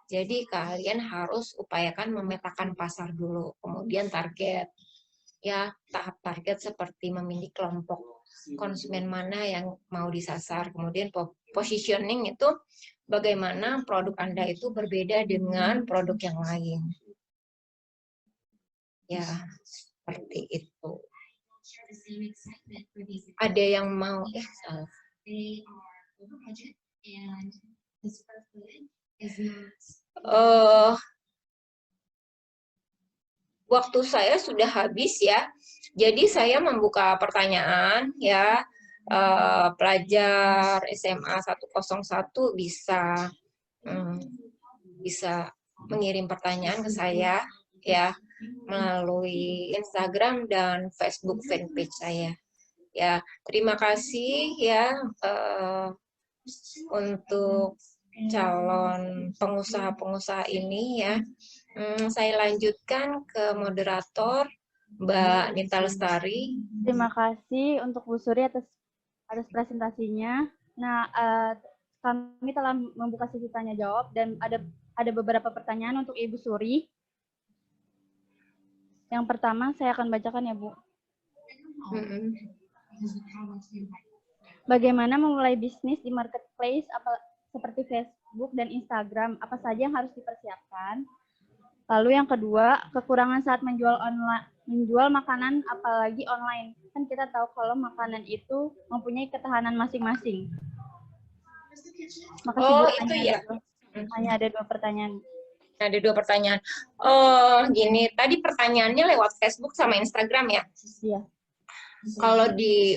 Jadi kalian harus upayakan memetakan pasar dulu, kemudian target. Ya, tahap target seperti memilih kelompok konsumen mana yang mau disasar. Kemudian positioning itu bagaimana produk Anda itu berbeda dengan produk yang lain. Ya, seperti itu. Ada yang mau waktu saya sudah habis ya. Jadi saya membuka pertanyaan ya. Pelajar SMA 101 bisa mengirim pertanyaan ke saya ya melalui Instagram dan Facebook fanpage saya. Ya, terima kasih ya untuk calon pengusaha-pengusaha ini ya. Saya lanjutkan ke moderator Mbak Nita Lestari. Terima kasih untuk Bu Suri atas presentasinya. Nah, kami telah membuka sesi tanya jawab dan ada beberapa pertanyaan untuk Ibu Suri. Yang pertama saya akan bacakan ya Bu. Bagaimana memulai bisnis di marketplace seperti Facebook dan Instagram? Apa saja yang harus dipersiapkan? Lalu yang kedua, kekurangan saat menjual makanan apalagi online. Kan kita tahu kalau makanan itu mempunyai ketahanan masing-masing. Oh, itu ya. Hanya ada 2 pertanyaan. Ada 2 pertanyaan. Gini, tadi pertanyaannya lewat Facebook sama Instagram ya? Iya.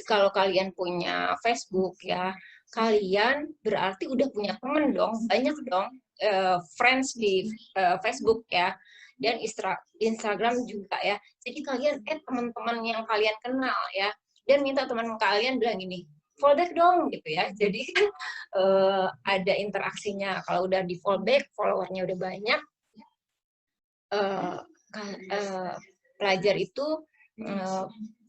Kalau kalian punya Facebook ya, kalian berarti udah punya temen dong, banyak dong friends di Facebook ya, dan Instagram juga ya. Jadi kalian teman-teman yang kalian kenal ya, dan minta teman kalian bilang gini, follow back dong gitu ya. Jadi kan ada interaksinya. Kalau udah di follow back, followernya udah banyak, pelajar itu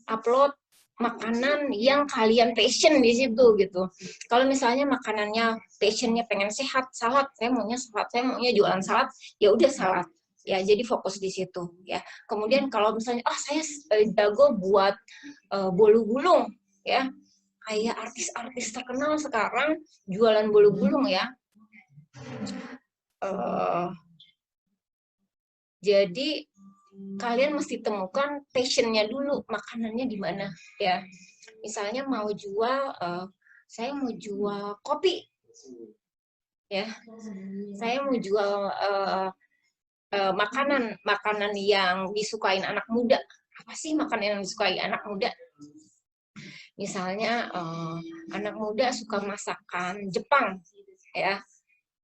upload makanan yang kalian passion di situ gitu. Kalau misalnya makanannya passionnya pengen sehat, salad, saya maunya jualan salad, ya udah salad. Ya, jadi fokus di situ ya. Kemudian kalau misalnya saya jago buat bolu gulung ya. Kayak artis-artis terkenal sekarang jualan bolu gulung ya. Jadi kalian mesti temukan passionnya dulu, makanannya di mana ya. Misalnya saya mau jual kopi ya, saya mau jual makanan yang disukain anak muda. Apa sih makanan yang disukai anak muda? Misalnya anak muda suka masakan Jepang ya,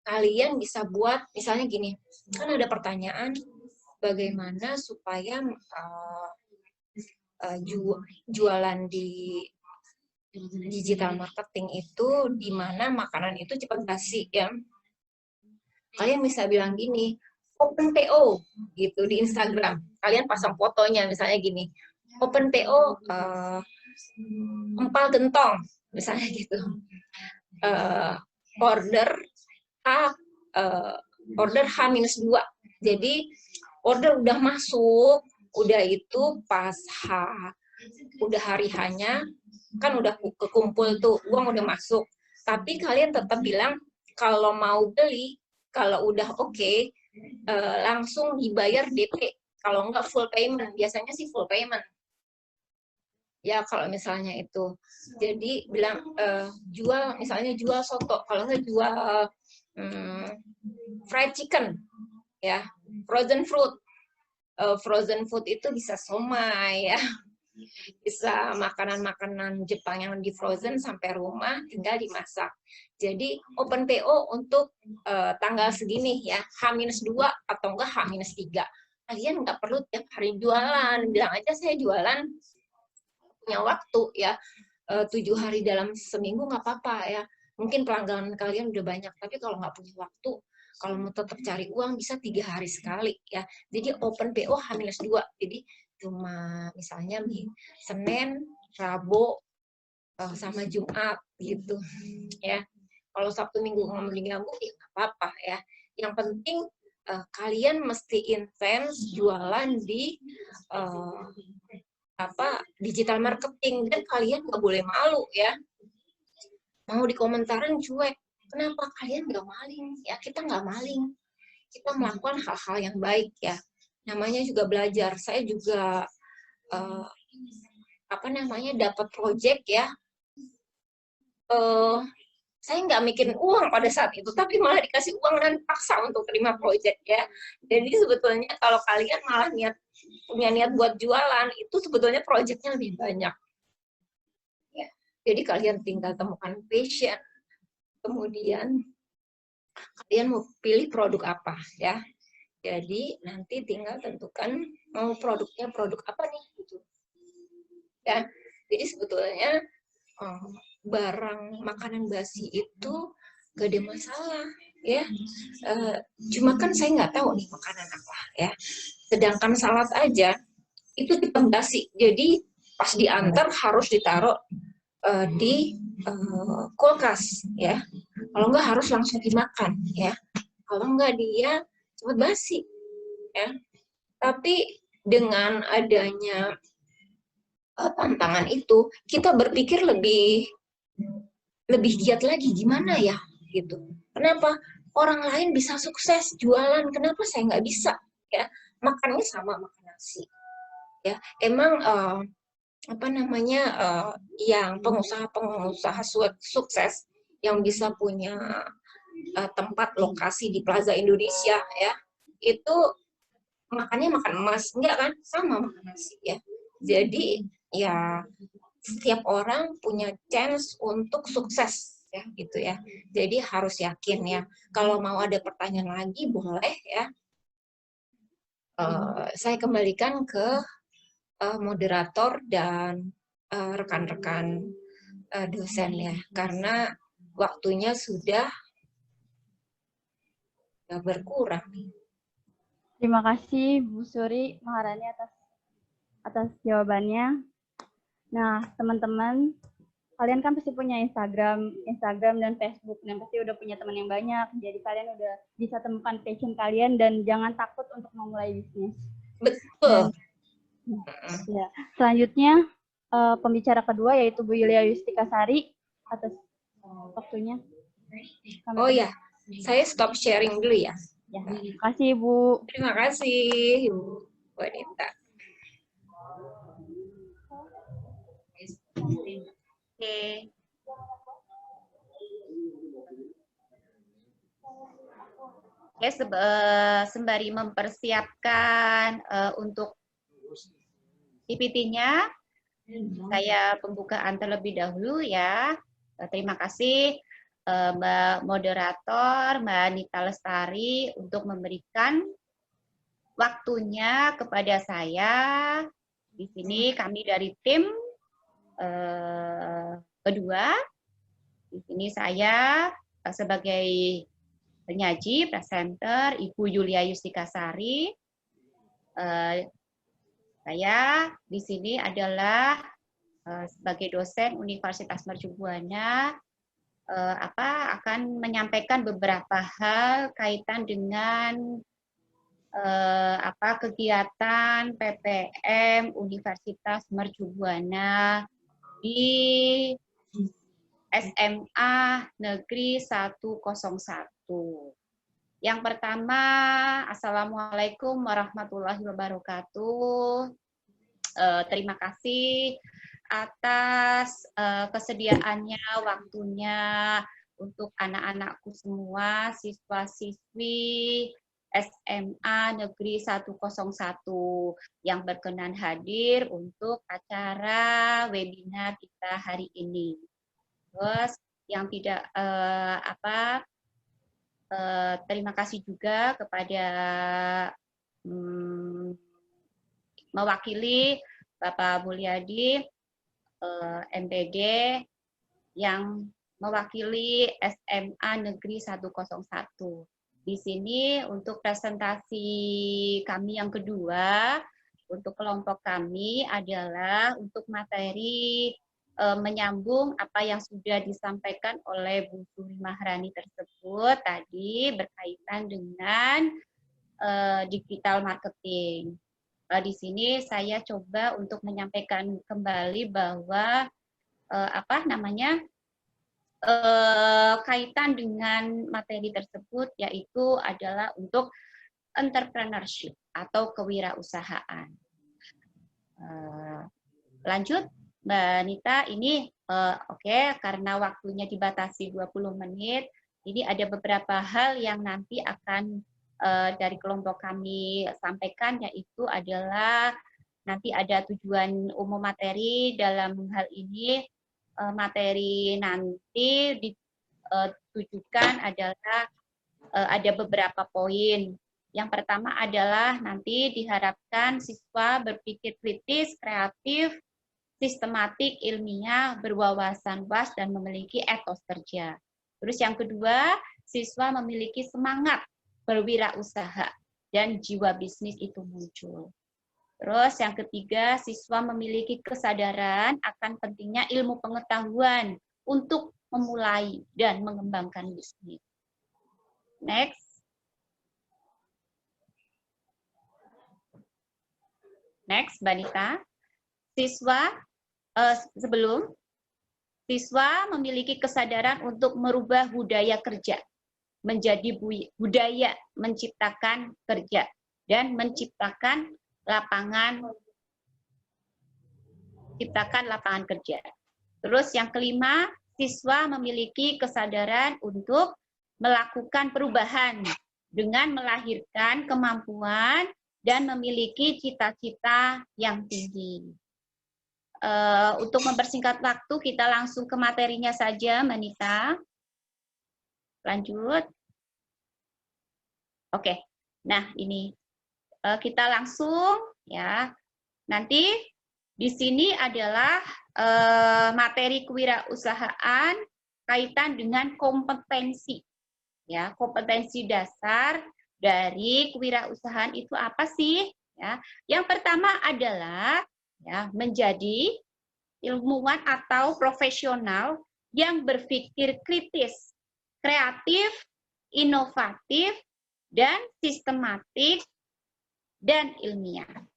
kalian bisa buat misalnya gini, kan ada pertanyaan, bagaimana supaya jualan di digital marketing itu di mana makanan itu cepat basi ya. Kalian bisa bilang gini, open PO gitu di Instagram. Kalian pasang fotonya misalnya gini, open PO empal gentong misalnya gitu. Order H-2. Jadi order udah masuk, udah itu pas udah hari hanya, kan udah kekumpul tuh, uang udah masuk. Tapi kalian tetap bilang, kalau mau beli, kalau udah oke, langsung dibayar DP. Kalau enggak full payment, biasanya sih full payment. Ya kalau misalnya itu. Jadi bilang, misalnya jual soto, kalau enggak jual fried chicken, ya, frozen fruit. Frozen food itu bisa somai ya, bisa makanan-makanan Jepang yang di frozen sampai rumah tinggal dimasak. Jadi open PO untuk tanggal segini ya, H-2 atau enggak H-3. Kalian nggak perlu tiap hari jualan, bilang aja saya jualan punya waktu ya, 7 hari dalam seminggu nggak apa-apa ya. Mungkin pelanggan kalian udah banyak, tapi kalau nggak punya waktu, kalau mau tetap cari uang bisa 3 hari sekali ya. Jadi open PO H-2. Jadi cuma misalnya Senin, Rabu, sama Jumat gitu ya. Kalau Sabtu Minggu nggak diganggu ya nggak apa-apa ya. Yang penting kalian mesti intens jualan di digital marketing, dan kalian nggak boleh malu ya. Mau dikomentarin cuek, kenapa kalian nggak maling? Ya kita nggak maling, kita melakukan hal-hal yang baik ya. Namanya juga belajar. Saya juga dapat project ya. Saya nggak mikirin uang pada saat itu, tapi malah dikasih uang dan paksa untuk terima project ya. Jadi sebetulnya kalau kalian malah punya niat buat jualan, itu sebetulnya projectnya lebih banyak. Ya. Jadi kalian tinggal temukan passion. Kemudian kalian mau pilih produk apa ya. Jadi nanti tinggal tentukan mau produknya produk apa nih gitu. Ya. Jadi sebetulnya barang makanan basi itu gak ada masalah ya. Cuma kan saya nggak tahu nih makanan apa ya. Sedangkan salad aja itu cepat basi. Jadi pas diantar harus ditaruh di kulkas ya. Kalau nggak harus langsung dimakan ya. Kalau nggak dia cepat basi ya. Tapi dengan adanya tantangan itu, kita berpikir lebih giat lagi, gimana ya gitu. Kenapa orang lain bisa sukses jualan, kenapa saya nggak bisa ya. Makannya sama makan nasi ya. Emang yang pengusaha sukses yang bisa punya tempat lokasi di Plaza Indonesia ya, itu makannya makan emas, enggak kan, sama makan nasi ya. Jadi ya setiap orang punya chance untuk sukses ya gitu ya. Jadi harus yakin ya. Kalau mau ada pertanyaan lagi boleh ya. Saya kembalikan ke moderator dan rekan-rekan dosen ya, karena waktunya sudah berkurang. Terima kasih Bu Suri Maharani atas jawabannya. Nah, teman-teman, kalian kan pasti punya Instagram dan Facebook, dan pasti udah punya teman yang banyak. Jadi kalian udah bisa temukan passion kalian dan jangan takut untuk memulai bisnis. Betul. Ya, selanjutnya pembicara kedua yaitu Bu Yulia Yustika Sari atas waktunya. Oh ya, saya stop sharing dulu ya. Ya, terima kasih Bu. Terima kasih Bu Wanita. Oke. Oke, sembari mempersiapkan untuk PPT-nya, saya pembukaan terlebih dahulu ya. Terima kasih Mbak Moderator, Mbak Anita Lestari untuk memberikan waktunya kepada saya. Di sini kami dari tim kedua. Di sini saya sebagai penyaji, presenter, Ibu Yulia Yustika Sari. Saya di sini adalah sebagai dosen Universitas Mercu Buana akan menyampaikan beberapa hal kaitan dengan kegiatan PPM Universitas Mercu Buana di SMA Negeri 101. Yang pertama, Assalamualaikum warahmatullahi wabarakatuh. Terima kasih atas kesediaannya, waktunya untuk anak-anakku semua, siswa-siswi SMA Negeri 101 yang berkenan hadir untuk acara webinar kita hari ini. Terus yang tidak terima kasih juga kepada mewakili Bapak Mulyadi MPD yang mewakili SMA Negeri 101. Di sini untuk presentasi kami yang kedua, untuk kelompok kami adalah untuk materi menyambung apa yang sudah disampaikan oleh Bu Suri Maharani tersebut tadi berkaitan dengan digital marketing. Di sini saya coba untuk menyampaikan kembali bahwa kaitan dengan materi tersebut yaitu adalah untuk entrepreneurship atau kewirausahaan. Lanjut Mbak Nita, ini oke, karena waktunya dibatasi 20 menit, ini ada beberapa hal yang nanti akan dari kelompok kami sampaikan, yaitu adalah nanti ada tujuan umum materi. Dalam hal ini materi nanti ditujukan adalah ada beberapa poin. Yang pertama adalah nanti diharapkan siswa berpikir kritis, kreatif, sistematik, ilmiah, berwawasan luas, dan memiliki etos kerja. Terus yang kedua, siswa memiliki semangat berwirausaha dan jiwa bisnis itu muncul. Terus yang ketiga, siswa memiliki kesadaran akan pentingnya ilmu pengetahuan untuk memulai dan mengembangkan bisnis. Next. Next, Mbak Nita. Siswa memiliki kesadaran untuk merubah budaya kerja menjadi budaya menciptakan kerja dan menciptakan lapangan kerja. Terus yang kelima, siswa memiliki kesadaran untuk melakukan perubahan dengan melahirkan kemampuan dan memiliki cita-cita yang tinggi. untuk mempersingkat waktu, kita langsung ke materinya saja, Mbak Nita. Lanjut. Oke, nah ini kita langsung ya. Nanti di sini adalah materi kewirausahaan kaitan dengan kompetensi. Ya, kompetensi dasar dari kewirausahaan itu apa sih? Ya, yang pertama adalah ya, menjadi ilmuwan atau profesional yang berpikir kritis, kreatif, inovatif, dan sistematik dan ilmiah.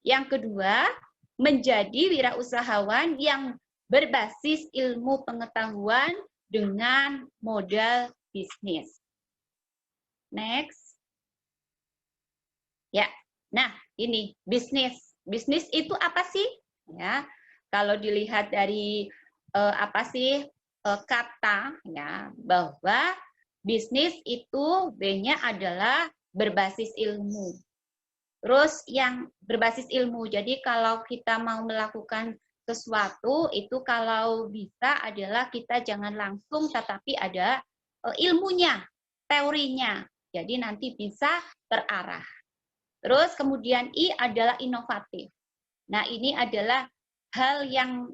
Yang kedua, menjadi wirausahawan yang berbasis ilmu pengetahuan dengan modal bisnis. Next. Ya, nah ini bisnis. Bisnis itu apa sih? Ya, kalau dilihat dari apa sih kata ya, bahwa bisnis itu B-nya adalah berbasis ilmu. Terus yang berbasis ilmu, jadi kalau kita mau melakukan sesuatu itu kalau bisa adalah kita jangan langsung tetapi ada ilmunya, teorinya. Jadi nanti bisa terarah. Terus kemudian I adalah inovatif. Nah ini adalah hal yang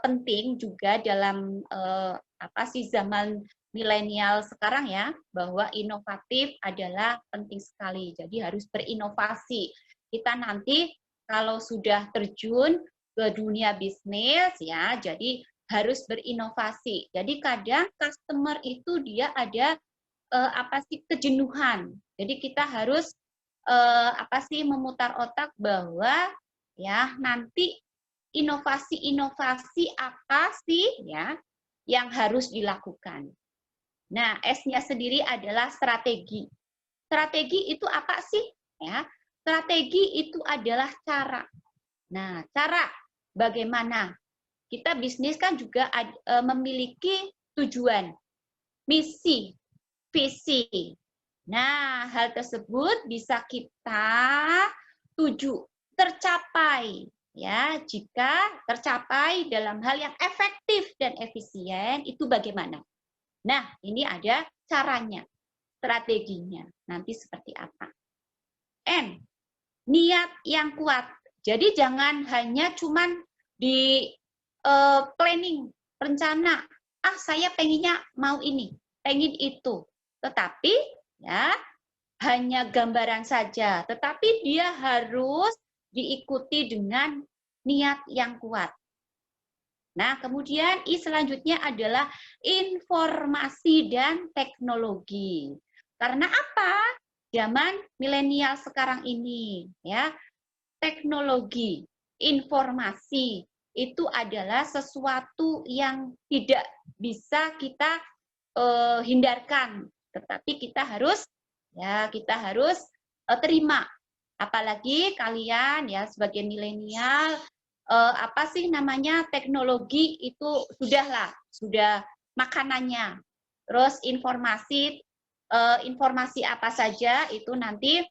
penting juga dalam apa sih zaman milenial sekarang ya, bahwa inovatif adalah penting sekali. Jadi harus berinovasi. Kita nanti kalau sudah terjun ke dunia bisnis ya, jadi harus berinovasi. Jadi kadang customer itu dia ada apa sih kejenuhan. Jadi kita harus apa sih memutar otak bahwa ya nanti inovasi-inovasi apa sih ya yang harus dilakukan. Nah, S-nya sendiri adalah strategi. Strategi itu apa sih? Ya, strategi itu adalah cara. Nah, cara bagaimana? Kita bisnis kan juga memiliki tujuan, misi, visi. Nah, hal tersebut bisa kita tuju, tercapai. Ya, jika tercapai dalam hal yang efektif dan efisien, itu bagaimana? Nah, ini ada caranya, strateginya. Nanti seperti apa? N, niat yang kuat. Jadi jangan hanya cuman di planning, rencana. Ah, saya pengennya mau ini, pengen itu. Tetapi ya hanya gambaran saja. Tetapi dia harus diikuti dengan niat yang kuat. Nah, kemudian I selanjutnya adalah informasi dan teknologi. Karena apa? Zaman milenial sekarang ini, ya, teknologi, informasi itu adalah sesuatu yang tidak bisa kita hindarkan, tetapi kita harus terima. Apalagi kalian ya sebagai milenial, apa sih namanya, teknologi itu sudah makanannya. Terus informasi apa saja itu nanti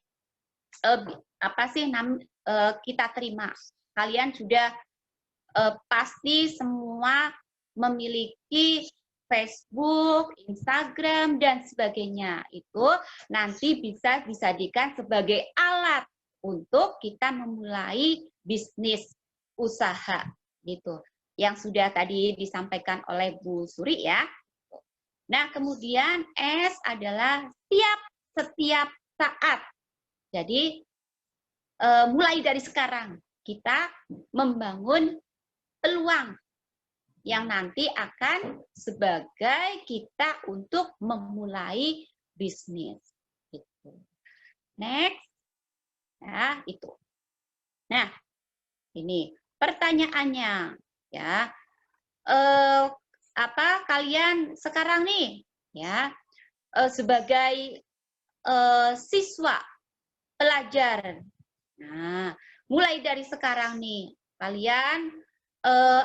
kita terima. Kalian sudah pasti semua memiliki Facebook, Instagram, dan sebagainya. Itu nanti bisa dijadikan sebagai alat untuk kita memulai bisnis usaha gitu. Yang sudah tadi disampaikan oleh Bu Suri ya. Nah, kemudian S adalah setiap saat. Jadi mulai dari sekarang kita membangun peluang yang nanti akan sebagai kita untuk memulai bisnis. Gitu. Next. Nah, itu. Nah, ini pertanyaannya ya. Apa kalian sekarang nih ya sebagai siswa pelajar. Nah, mulai dari sekarang nih kalian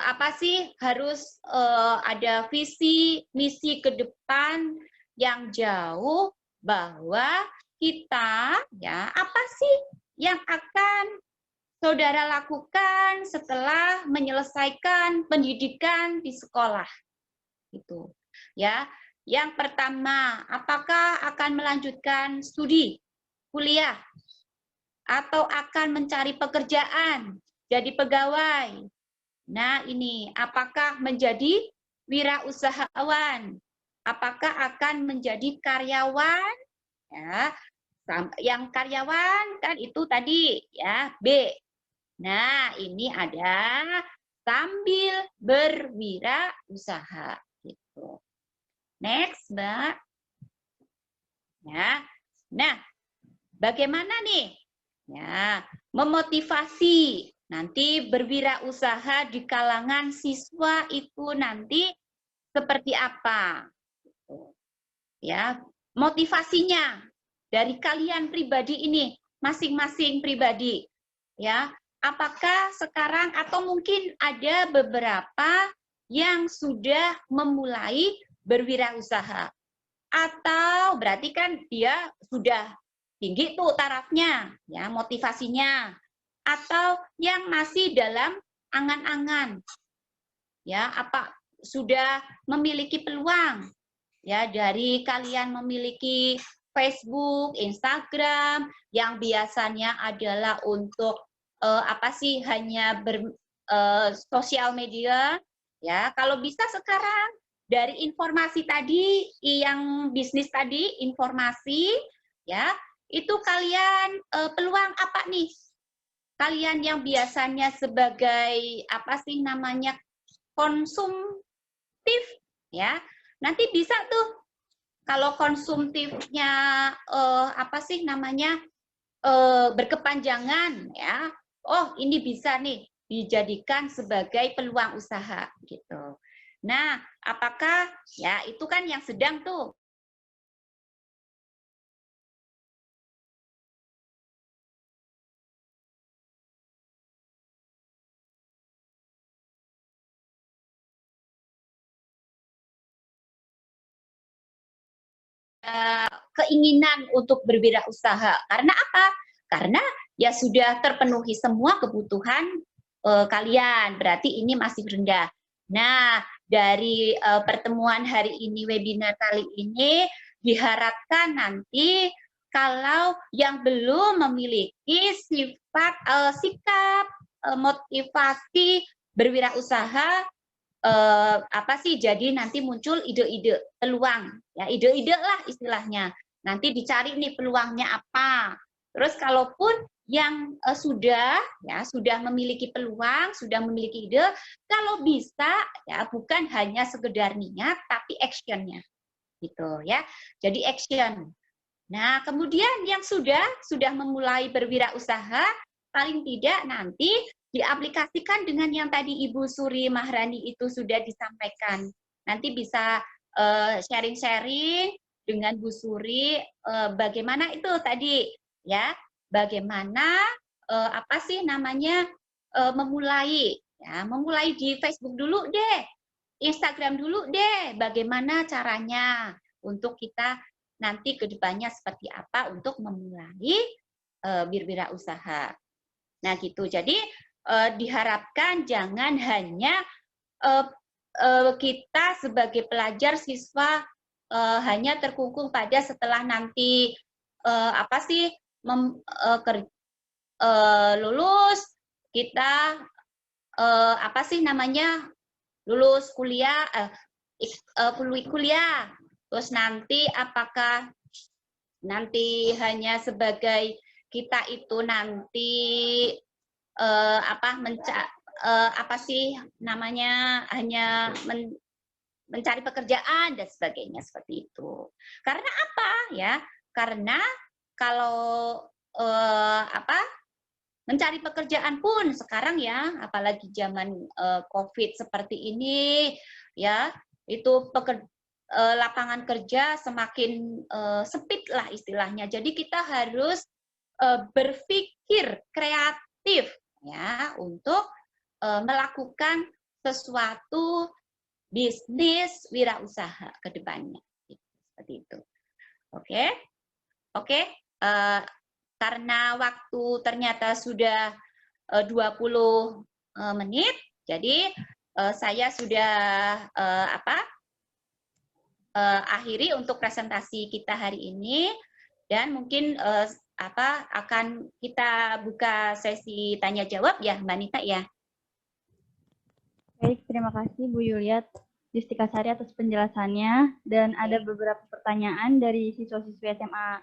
apa sih harus ada visi misi ke depan yang jauh, bahwa kita ya apa sih yang akan saudara lakukan setelah menyelesaikan pendidikan di sekolah? Gitu. Ya. Yang pertama, apakah akan melanjutkan studi, kuliah, atau akan mencari pekerjaan, jadi pegawai? Nah, ini apakah menjadi wirausahawan? Apakah akan menjadi karyawan? Ya, yang karyawan kan itu tadi ya B. Nah, ini ada sambil berwirausaha gitu. Next, Mbak. Ya. Nah, bagaimana nih? Ya, memotivasi nanti berwirausaha di kalangan siswa itu nanti seperti apa? Ya, motivasinya dari kalian pribadi ini, masing-masing pribadi. Ya, apakah sekarang atau mungkin ada beberapa yang sudah memulai berwirausaha? Atau berarti kan dia sudah tinggi tuh tarafnya, ya motivasinya, atau yang masih dalam angan-angan, ya apa sudah memiliki peluang, ya dari kalian memiliki Facebook, Instagram, yang biasanya adalah untuk apa sih hanya sosial media, ya kalau bisa sekarang dari informasi tadi, yang bisnis tadi informasi, ya itu kalian peluang apa nih? Kalian yang biasanya sebagai apa sih namanya konsumtif, ya nanti bisa tuh kalau konsumtifnya apa sih namanya berkepanjangan, ya oh ini bisa nih dijadikan sebagai peluang usaha gitu. Nah, apakah ya itu kan yang sedang tuh keinginan untuk berwirausaha. Karena apa? Karena ya sudah terpenuhi semua kebutuhan kalian. Berarti ini masih rendah. Nah, dari pertemuan hari ini, webinar kali ini, diharapkan nanti kalau yang belum memiliki sikap motivasi berwirausaha, apa sih jadi nanti muncul ide-ide peluang, ya ide-ide lah istilahnya. Nanti dicari nih peluangnya apa. Terus kalaupun yang sudah memiliki peluang, sudah memiliki ide, kalau bisa ya bukan hanya sekedar niat tapi actionnya gitu ya. Jadi action. Nah, kemudian yang sudah memulai berwirausaha, paling tidak nanti diaplikasikan dengan yang tadi Ibu Suri Mahrani itu sudah disampaikan. Nanti bisa sharing-sharing dengan Bu Suri bagaimana itu tadi ya, bagaimana apa sih namanya memulai di Facebook dulu deh, Instagram dulu deh, bagaimana caranya untuk kita nanti kedepannya seperti apa untuk memulai berwirausaha. Nah gitu, jadi diharapkan jangan hanya kita sebagai pelajar siswa hanya terkungkung pada setelah nanti apa sih lulus kita apa sih namanya lulus kuliah kuliah, terus nanti apakah nanti hanya sebagai kita itu nanti apa sih namanya hanya mencari pekerjaan dan sebagainya seperti itu. Karena apa ya? Karena kalau apa mencari pekerjaan pun sekarang ya, apalagi zaman COVID seperti ini ya, itu lapangan kerja semakin sempit lah istilahnya. Jadi kita harus berpikir kreatif ya untuk melakukan sesuatu bisnis wirausaha ke depannya. Seperti itu. Oke. Karena waktu ternyata sudah 20 menit. Jadi saya sudah akhiri untuk presentasi kita hari ini, dan mungkin akan kita buka sesi tanya jawab ya Mbak Nita ya. Baik, terima kasih Bu Yulia Justikasari atas penjelasannya, dan ada beberapa pertanyaan dari siswa-siswi SMA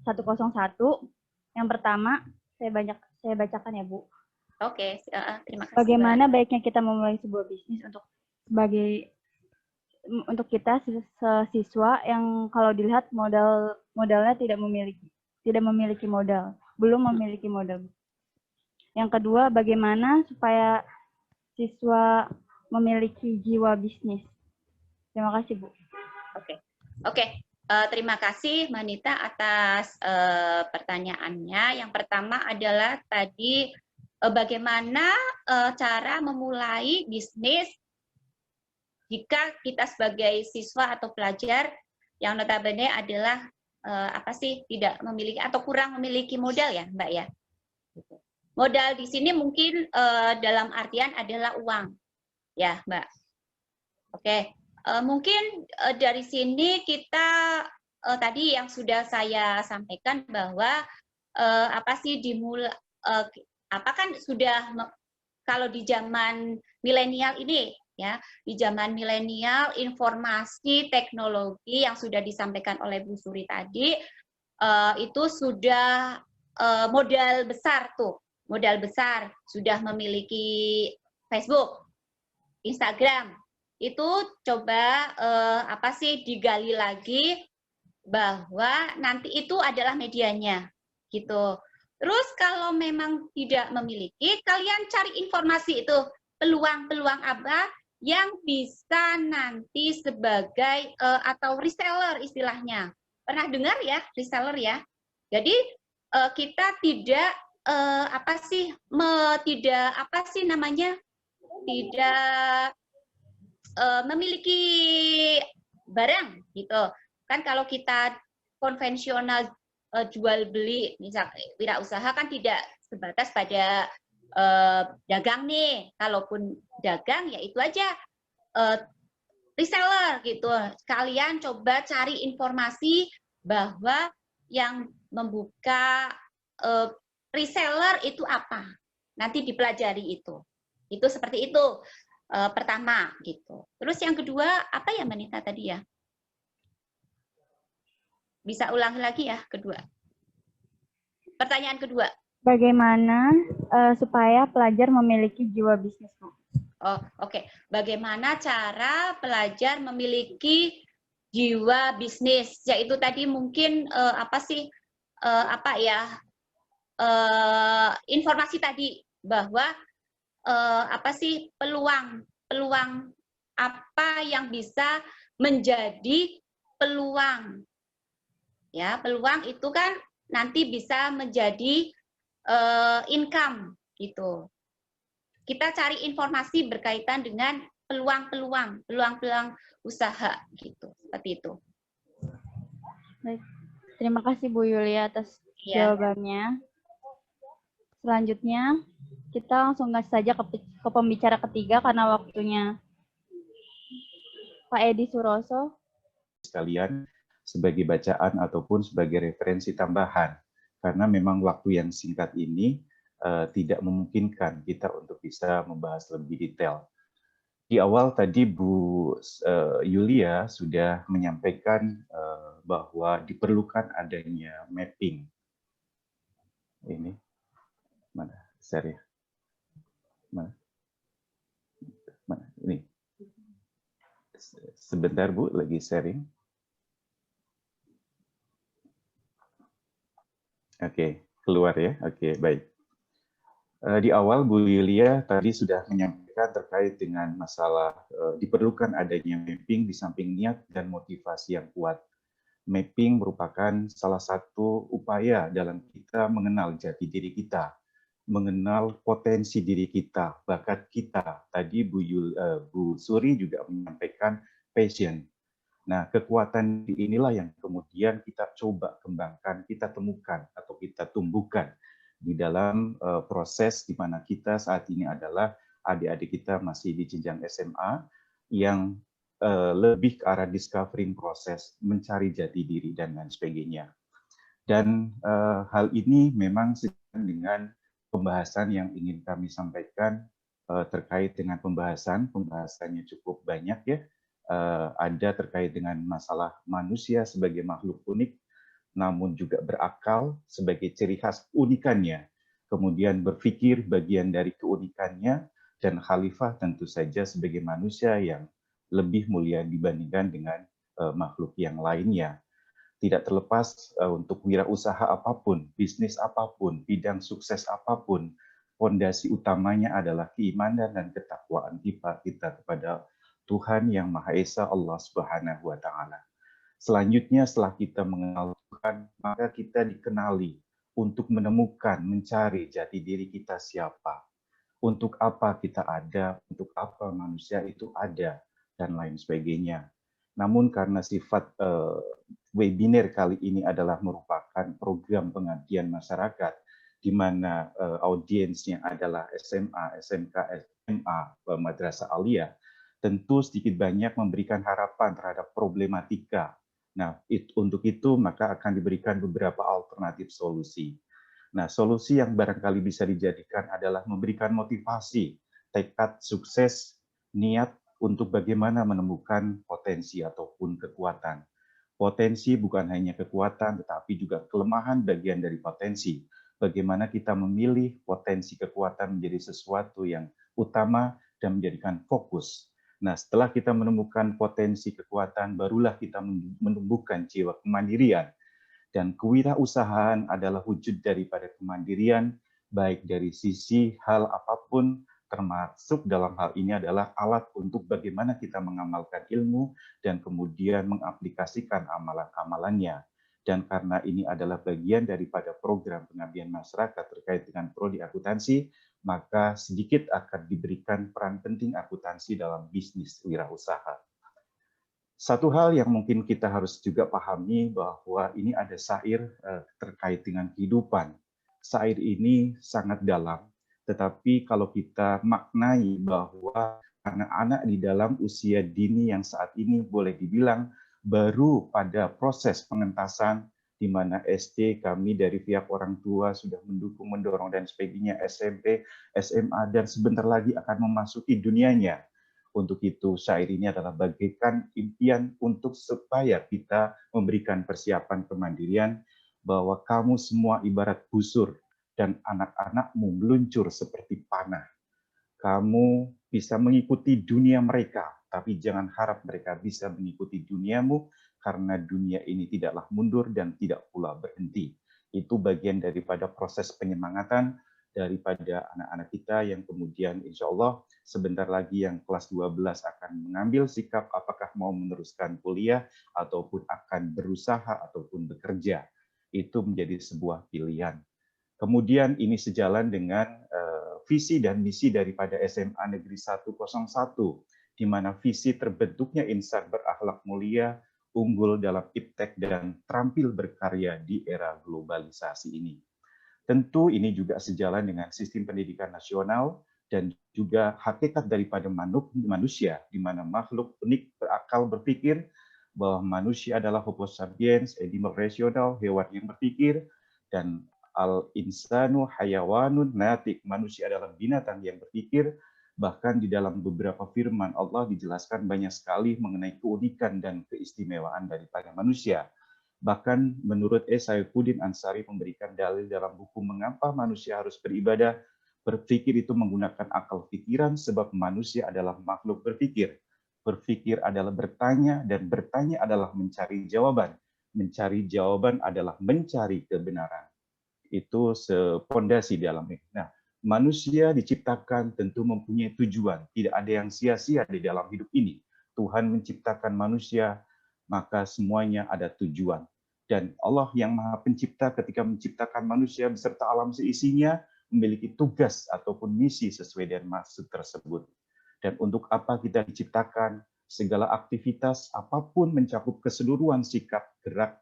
101. Yang pertama, saya bacakan ya Bu. Oke, terima kasih. Bagaimana baiknya kita memulai sebuah bisnis untuk kita siswa yang kalau dilihat modalnya tidak memiliki modal, belum memiliki modal. Yang kedua, bagaimana supaya siswa memiliki jiwa bisnis? Terima kasih, Bu. Oke. Terima kasih Mbak Nita atas pertanyaannya. Yang pertama adalah tadi bagaimana cara memulai bisnis jika kita sebagai siswa atau pelajar yang notabene adalah tidak memiliki atau kurang memiliki modal ya Mbak ya. Modal di sini mungkin dalam artian adalah uang, ya Mbak. Oke, mungkin dari sini kita tadi yang sudah saya sampaikan bahwa kan sudah kalau di zaman milenial ini ya, di zaman milenial informasi teknologi yang sudah disampaikan oleh Bu Suri tadi itu sudah modal besar tuh. Modal besar, sudah memiliki Facebook, Instagram, itu coba digali lagi bahwa nanti itu adalah medianya, gitu. Terus kalau memang tidak memiliki, kalian cari informasi itu, peluang-peluang apa yang bisa nanti sebagai atau reseller istilahnya. Pernah dengar ya reseller ya? Jadi kita tidak tidak memiliki barang gitu kan. Kalau kita konvensional jual beli misal wirausaha kan tidak sebatas pada dagang nih. Kalaupun dagang ya itu aja reseller gitu. Kalian coba cari informasi bahwa yang membuka reseller itu apa, nanti dipelajari itu seperti itu pertama gitu. Terus yang kedua apa ya Mbak Nita tadi ya, bisa ulangi lagi ya kedua, pertanyaan kedua. Bagaimana supaya pelajar memiliki jiwa bisnis, Bu? Oke. Bagaimana cara pelajar memiliki jiwa bisnis, yaitu tadi mungkin informasi tadi bahwa peluang apa yang bisa menjadi peluang ya. Peluang itu kan nanti bisa menjadi income gitu. Kita cari informasi berkaitan dengan peluang usaha gitu, seperti itu. Baik. Terima kasih Bu Yulia atas jawabannya. Selanjutnya kita langsung saja ke pembicara ketiga karena waktunya. Pak Edi Suroso. Sekalian sebagai bacaan ataupun sebagai referensi tambahan, karena memang waktu yang singkat ini tidak memungkinkan kita untuk bisa membahas lebih detail. Di awal tadi Bu Yulia sudah menyampaikan bahwa diperlukan adanya mapping. Ini mana share ya? Mana ini? Sebentar Bu, lagi sharing. Oke, keluar ya. Oke, baik. Di awal Bu Yulia tadi sudah menyampaikan terkait dengan masalah diperlukan adanya mapping di samping niat dan motivasi yang kuat. Mapping merupakan salah satu upaya dalam kita mengenal jati diri kita, mengenal potensi diri kita, bakat kita. Tadi Bu Suri juga menyampaikan passion. Nah, kekuatan inilah yang kemudian kita coba kembangkan, kita temukan atau kita tumbuhkan di dalam proses di mana kita saat ini adalah adik-adik kita masih di jenjang SMA yang lebih ke arah discovering proses, mencari jati diri dan lain sebagainya. Dan hal ini memang sejalan dengan pembahasan yang ingin kami sampaikan terkait dengan pembahasannya cukup banyak ya. Ada terkait dengan masalah manusia sebagai makhluk unik, namun juga berakal sebagai ciri khas unikannya. Kemudian berpikir bagian dari keunikannya, dan khalifah tentu saja sebagai manusia yang lebih mulia dibandingkan dengan makhluk yang lainnya. Tidak terlepas untuk wirausaha apapun, bisnis apapun, bidang sukses apapun, fondasi utamanya adalah keimanan dan ketakwaan kita kepada Tuhan yang Maha Esa, Allah Subhanahu wa Ta'ala. Selanjutnya, setelah kita mengenal Tuhan, maka kita dikenali untuk menemukan, mencari jati diri kita siapa, untuk apa kita ada, untuk apa manusia itu ada, dan lain sebagainya. Namun karena sifat webinar kali ini adalah merupakan program pengabdian masyarakat, di mana audiensnya adalah SMA, SMK, SMA, Madrasah Aliyah, tentu sedikit banyak memberikan harapan terhadap problematika. Nah, untuk itu maka akan diberikan beberapa alternatif solusi. Nah, solusi yang barangkali bisa dijadikan adalah memberikan motivasi, tekad, sukses, niat untuk bagaimana menemukan potensi ataupun kekuatan. Potensi bukan hanya kekuatan, tetapi juga kelemahan bagian dari potensi. Bagaimana kita memilih potensi kekuatan menjadi sesuatu yang utama dan menjadikan fokus. Nah, setelah kita menemukan potensi kekuatan, barulah kita menumbuhkan jiwa kemandirian. Dan kewirausahaan adalah wujud daripada kemandirian, baik dari sisi hal apapun, termasuk dalam hal ini adalah alat untuk bagaimana kita mengamalkan ilmu dan kemudian mengaplikasikan amalan-amalannya. Dan karena ini adalah bagian daripada program pengabdian masyarakat terkait dengan prodi akuntansi, maka sedikit akan diberikan peran penting akuntansi dalam bisnis wirausaha. Satu hal yang mungkin kita harus juga pahami bahwa ini ada syair terkait dengan kehidupan. Syair ini sangat dalam, tetapi kalau kita maknai bahwa anak-anak di dalam usia dini yang saat ini boleh dibilang baru pada proses pengentasan, di mana SD kami dari pihak orang tua sudah mendukung, mendorong, dan sebagainya, SMP, SMA, dan sebentar lagi akan memasuki dunianya. Untuk itu, syair ini adalah bagaikan impian untuk supaya kita memberikan persiapan kemandirian, bahwa kamu semua ibarat busur, dan anak-anakmu meluncur seperti panah. Kamu bisa mengikuti dunia mereka, tapi jangan harap mereka bisa mengikuti duniamu, karena dunia ini tidaklah mundur dan tidak pula berhenti. Itu bagian daripada proses penyemangatan daripada anak-anak kita yang kemudian insya Allah sebentar lagi yang kelas 12 akan mengambil sikap apakah mau meneruskan kuliah ataupun akan berusaha ataupun bekerja. Itu menjadi sebuah pilihan. Kemudian ini sejalan dengan visi dan misi daripada SMA Negeri 101, di mana visi terbentuknya insan berakhlak mulia, unggul dalam iptek, dan terampil berkarya di era globalisasi ini. Tentu ini juga sejalan dengan sistem pendidikan nasional dan juga hakikat daripada manusia, di mana makhluk unik berakal berpikir, bahwa manusia adalah homo sapiens, animal rasional, hewan yang berpikir, dan al-insanu hayawanun natik, manusia adalah binatang yang berpikir. Bahkan di dalam beberapa firman Allah dijelaskan banyak sekali mengenai keunikan dan keistimewaan daripada manusia. Bahkan menurut Saifuddin Ansari memberikan dalil dalam buku Mengapa Manusia Harus Beribadah, berpikir itu menggunakan akal pikiran sebab manusia adalah makhluk berpikir. Berpikir adalah bertanya, dan bertanya adalah mencari jawaban. Mencari jawaban adalah mencari kebenaran. Itu sepondasi dalamnya. Nah, manusia diciptakan tentu mempunyai tujuan. Tidak ada yang sia-sia di dalam hidup ini. Tuhan menciptakan manusia, maka semuanya ada tujuan. Dan Allah yang Maha Pencipta ketika menciptakan manusia beserta alam seisinya, memiliki tugas ataupun misi sesuai dengan maksud tersebut. Dan untuk apa kita diciptakan? Segala aktivitas apapun mencakup keseluruhan sikap, gerak,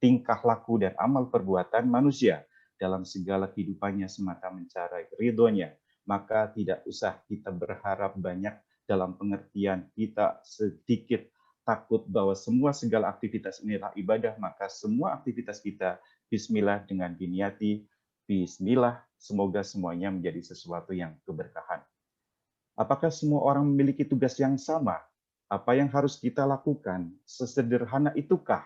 tingkah laku, dan amal perbuatan manusia. dalam segala kehidupannya semata mencari ridhonya, maka tidak usah kita berharap banyak dalam pengertian kita sedikit takut bahwa semua segala aktivitas ini adalah ibadah, maka semua aktivitas kita bismillah dengan diniati, bismillah, semoga semuanya menjadi sesuatu yang keberkahan. Apakah semua orang memiliki tugas yang sama? Apa yang harus kita lakukan? Sesederhana itukah?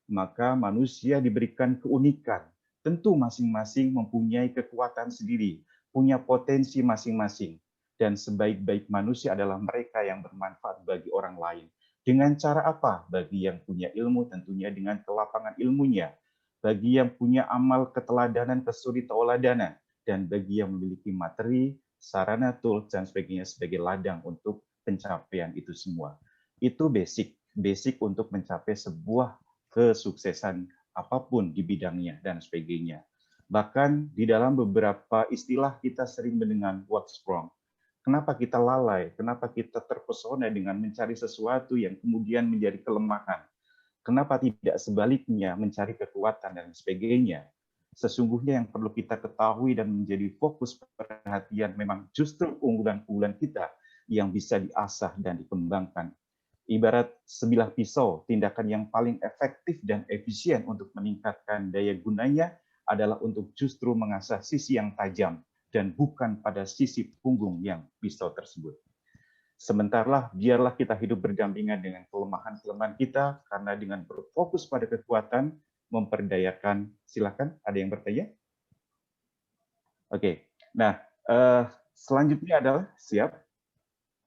Maka manusia diberikan keunikan. Tentu masing-masing mempunyai kekuatan sendiri, punya potensi masing-masing. Dan sebaik-baik manusia adalah mereka yang bermanfaat bagi orang lain. Dengan cara apa? Bagi yang punya ilmu, tentunya dengan kelapangan ilmunya. Bagi yang punya amal keteladanan, kesuri tauladanan. Dan bagi yang memiliki materi, sarana, tools, dan sebagainya sebagai ladang untuk pencapaian itu semua. Itu basic untuk mencapai sebuah kesuksesan apapun di bidangnya dan sebagainya. Bahkan di dalam beberapa istilah kita sering mendengar what's wrong. Kenapa kita lalai? Kenapa kita terpesona dengan mencari sesuatu yang kemudian menjadi kelemahan? Kenapa tidak sebaliknya mencari kekuatan dan sebagainya? Sesungguhnya yang perlu kita ketahui dan menjadi fokus perhatian memang justru unggulan-unggulan kita yang bisa diasah dan dikembangkan. Ibarat sebilah pisau, tindakan yang paling efektif dan efisien untuk meningkatkan daya gunanya adalah untuk justru mengasah sisi yang tajam dan bukan pada sisi punggung yang pisau tersebut. Sementarlah, biarlah kita hidup berdampingan dengan kelemahan-kelemahan kita, karena dengan berfokus pada kekuatan, memperdayakan. Silakan, ada yang bertanya? Oke, nah selanjutnya adalah siap.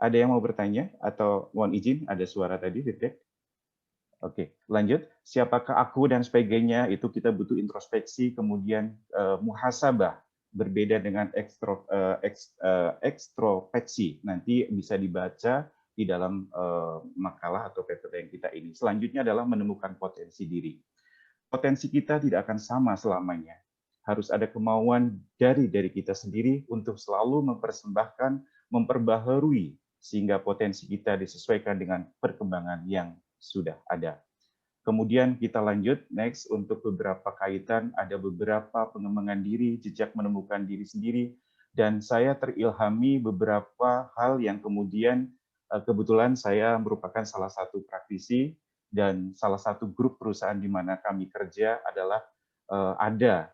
Ada yang mau bertanya atau mohon izin, ada suara tadi, feedback. Oke, lanjut. Siapakah aku dan sebagainya, itu kita butuh introspeksi, kemudian muhasabah, berbeda dengan ekstrospeksi. Nanti bisa dibaca di dalam makalah atau PPT yang kita ini. Selanjutnya adalah menemukan potensi diri. Potensi kita tidak akan sama selamanya. Harus ada kemauan dari kita sendiri untuk selalu mempersembahkan, memperbaharui, sehingga potensi kita disesuaikan dengan perkembangan yang sudah ada. Kemudian kita lanjut, next, untuk beberapa kaitan, ada beberapa pengembangan diri, jejak menemukan diri sendiri, dan saya terilhami beberapa hal yang kemudian kebetulan saya merupakan salah satu praktisi, dan salah satu grup perusahaan di mana kami kerja adalah ada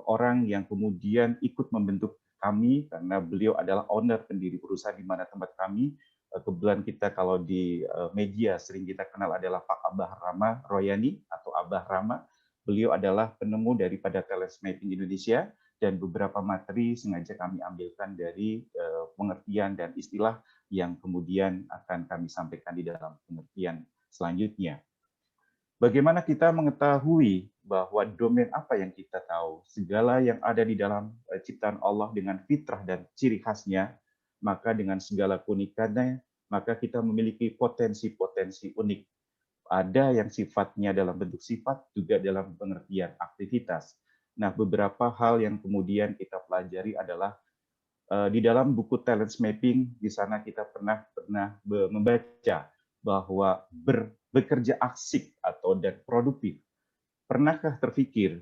orang yang kemudian ikut membentuk kami, karena beliau adalah owner pendiri perusahaan di mana tempat kami. Kebetulan kita kalau di media sering kita kenal adalah Pak Abah Rama Royani atau Abah Rama. Beliau adalah penemu daripada talent mapping Indonesia, dan beberapa materi sengaja kami ambilkan dari pengertian dan istilah yang kemudian akan kami sampaikan di dalam pengertian selanjutnya. Bagaimana kita mengetahui bahwa domain apa yang kita tahu? Segala yang ada di dalam ciptaan Allah dengan fitrah dan ciri khasnya, maka dengan segala keunikannya, maka kita memiliki potensi-potensi unik. Ada yang sifatnya dalam bentuk sifat, juga dalam pengertian aktivitas. Nah, beberapa hal yang kemudian kita pelajari adalah di dalam buku Talent Mapping, di sana kita pernah membaca bahwa bekerja asik dan produktif. Pernahkah terpikir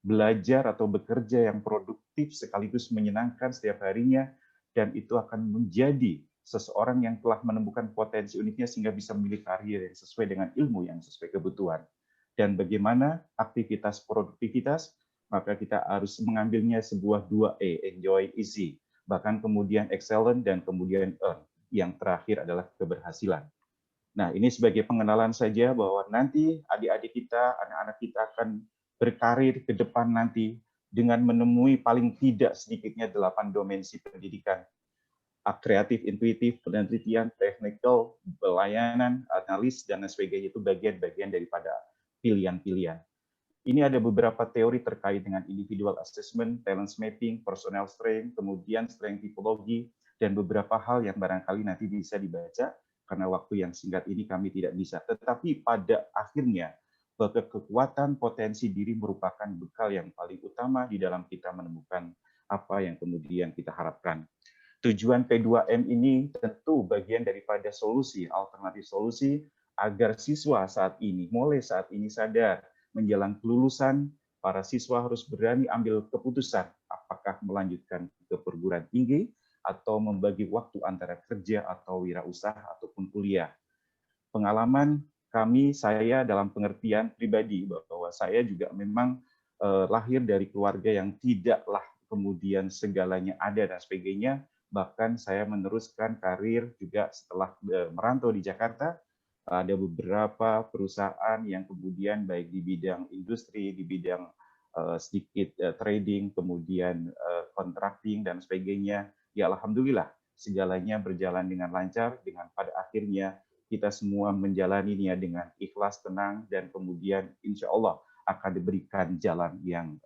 belajar atau bekerja yang produktif sekaligus menyenangkan setiap harinya, dan itu akan menjadi seseorang yang telah menemukan potensi uniknya sehingga bisa memilih karir yang sesuai dengan ilmu yang sesuai kebutuhan. Dan bagaimana aktivitas produktivitas? Maka kita harus mengambilnya sebuah 2E, enjoy, easy. Bahkan kemudian excellent dan kemudian earn. Yang terakhir adalah keberhasilan. Nah, ini sebagai pengenalan saja bahwa nanti adik-adik kita, anak-anak kita akan berkarir ke depan nanti dengan menemui paling tidak sedikitnya 8 dimensi pendidikan. Kreatif, intuitif, penelitian, technical, pelayanan, analis, dan sebagainya, itu bagian-bagian daripada pilihan-pilihan. Ini ada beberapa teori terkait dengan individual assessment, talent mapping, personal strength, kemudian strength typology, dan beberapa hal yang barangkali nanti bisa dibaca, karena waktu yang singkat ini kami tidak bisa. Tetapi pada akhirnya, bahwa kekuatan potensi diri merupakan bekal yang paling utama di dalam kita menemukan apa yang kemudian kita harapkan. Tujuan P2M ini tentu bagian daripada solusi, alternatif solusi, agar siswa mulai saat ini sadar menjelang kelulusan, para siswa harus berani ambil keputusan apakah melanjutkan ke perguruan tinggi atau membagi waktu antara kerja atau wirausaha ataupun kuliah. Pengalaman saya dalam pengertian pribadi bahwa saya juga memang lahir dari keluarga yang tidaklah kemudian segalanya ada dan sebagainya. Bahkan saya meneruskan karir juga setelah merantau di Jakarta. Ada beberapa perusahaan yang kemudian baik di bidang industri, di bidang sedikit trading, kemudian contracting dan sebagainya. Ya alhamdulillah segalanya berjalan dengan lancar, dengan pada akhirnya kita semua menjalaninya dengan ikhlas, tenang, dan kemudian insya Allah akan diberikan jalan yang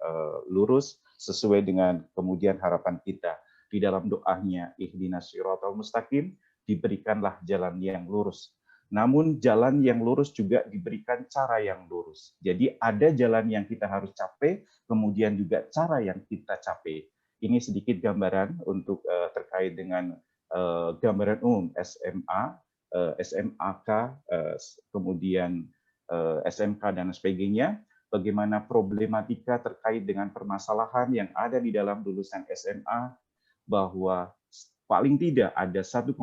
lurus sesuai dengan kemudian harapan kita. Di dalam doanya, ihdinas siratal mustaqim, diberikanlah jalan yang lurus. Namun jalan yang lurus juga diberikan cara yang lurus. Jadi ada jalan yang kita harus capai, kemudian juga cara yang kita capai. Ini sedikit gambaran untuk terkait dengan gambaran umum SMA, SMAK, kemudian SMK dan sebagainya. Bagaimana problematika terkait dengan permasalahan yang ada di dalam lulusan SMA, bahwa paling tidak ada 1,8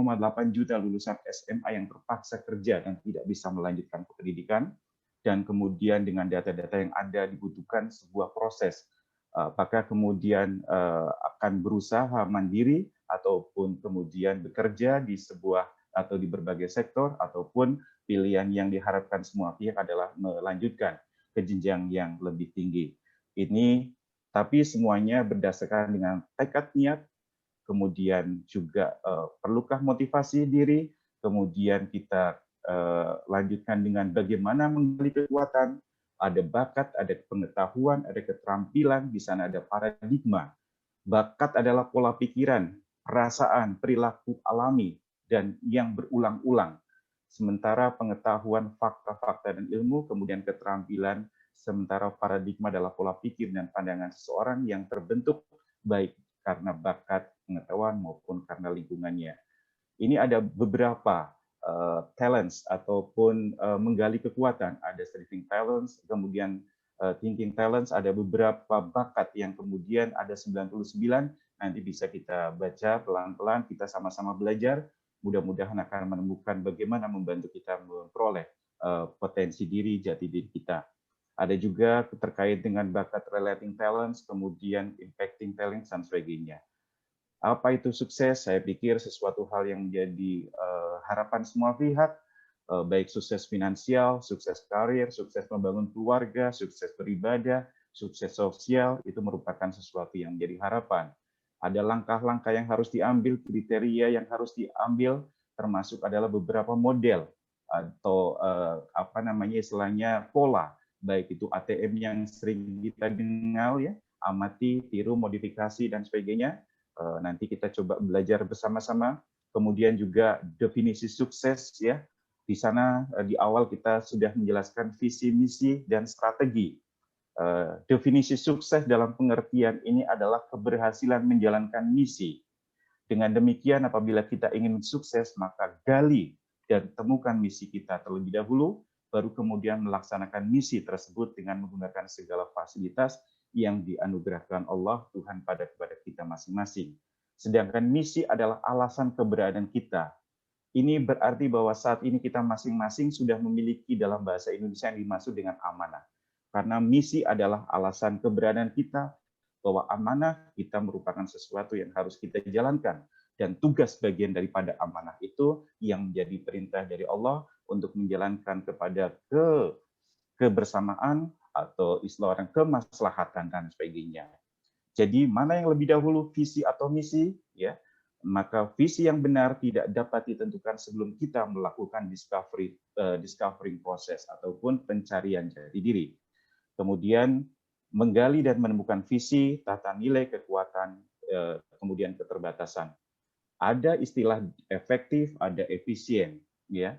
juta lulusan SMA yang terpaksa kerja dan tidak bisa melanjutkan pendidikan, dan kemudian dengan data-data yang ada dibutuhkan sebuah proses. Apakah kemudian akan berusaha mandiri ataupun kemudian bekerja di sebuah atau di berbagai sektor, ataupun pilihan yang diharapkan semua pihak adalah melanjutkan ke jenjang yang lebih tinggi. Ini tapi semuanya berdasarkan dengan tekad niat, kemudian juga perlukah motivasi diri, kemudian kita lanjutkan dengan bagaimana menggali kekuatan, ada bakat, ada pengetahuan, ada keterampilan, di sana ada paradigma. Bakat adalah pola pikiran, perasaan, perilaku alami, dan yang berulang-ulang. Sementara pengetahuan, fakta-fakta, dan ilmu, kemudian keterampilan, sementara paradigma adalah pola pikir dan pandangan seseorang yang terbentuk baik karena bakat, pengetahuan maupun karena lingkungannya. Ini ada beberapa talents ataupun menggali kekuatan. Ada striving talents, kemudian thinking talents, ada beberapa bakat yang kemudian ada 99, nanti bisa kita baca pelan-pelan, kita sama-sama belajar, mudah-mudahan akan menemukan bagaimana membantu kita memperoleh potensi diri, jati diri kita. Ada juga terkait dengan bakat relating talents, kemudian impacting talents, dan sebagainya. Apa itu sukses? Saya pikir sesuatu hal yang menjadi harapan semua pihak, baik sukses finansial, sukses karir, sukses membangun keluarga, sukses beribadah, sukses sosial, itu merupakan sesuatu yang menjadi harapan. Ada langkah-langkah yang harus diambil, kriteria yang harus diambil, termasuk adalah beberapa model atau istilahnya pola, baik itu ATM yang sering kita dengar ya, amati, tiru, modifikasi dan sebagainya. Nanti kita coba belajar bersama-sama. Kemudian juga definisi sukses ya. Di sana di awal kita sudah menjelaskan visi, misi dan strategi. Definisi sukses dalam pengertian ini adalah keberhasilan menjalankan misi. Dengan demikian apabila kita ingin sukses maka gali dan temukan misi kita terlebih dahulu, baru kemudian melaksanakan misi tersebut dengan menggunakan segala fasilitas yang dianugerahkan Allah Tuhan kepada kita masing-masing. Sedangkan misi adalah alasan keberadaan kita. Ini berarti bahwa saat ini kita masing-masing sudah memiliki dalam bahasa Indonesia yang dimaksud dengan amanah. Karena misi adalah alasan keberadaan kita, bahwa amanah kita merupakan sesuatu yang harus kita jalankan. Dan tugas bagian daripada amanah itu yang menjadi perintah dari Allah untuk menjalankan kepada kebersamaan atau istilah orang kemaslahatan dan sebagainya. Jadi mana yang lebih dahulu, visi atau misi? Ya, maka visi yang benar tidak dapat ditentukan sebelum kita melakukan discovering proses ataupun pencarian jati diri. Kemudian menggali dan menemukan visi, tata nilai, kekuatan, kemudian keterbatasan. Ada istilah efektif, ada efisien. Ya,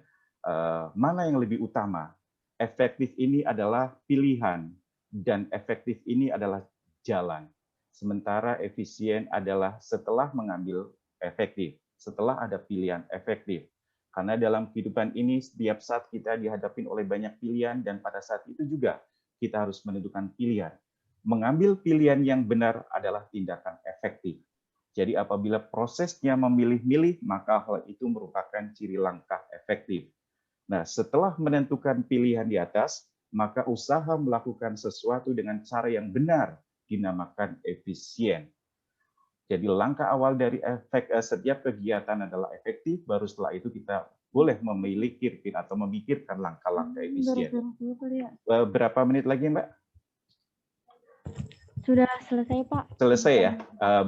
mana yang lebih utama? Efektif ini adalah pilihan dan efektif ini adalah jalan. Sementara efisien adalah setelah mengambil efektif, setelah ada pilihan efektif. Karena dalam kehidupan ini setiap saat kita dihadapin oleh banyak pilihan dan pada saat itu juga kita harus menentukan pilihan. mengambil pilihan yang benar adalah tindakan efektif. Jadi apabila prosesnya memilih-milih, maka hal itu merupakan ciri langkah efektif. Nah, setelah menentukan pilihan di atas, maka usaha melakukan sesuatu dengan cara yang benar dinamakan efisien. Jadi langkah awal dari setiap kegiatan adalah efektif, baru setelah itu kita boleh memiliki atau memikirkan langkah-langkah efisien. Berapa menit lagi, Mbak? Sudah selesai, Pak. Selesai ya?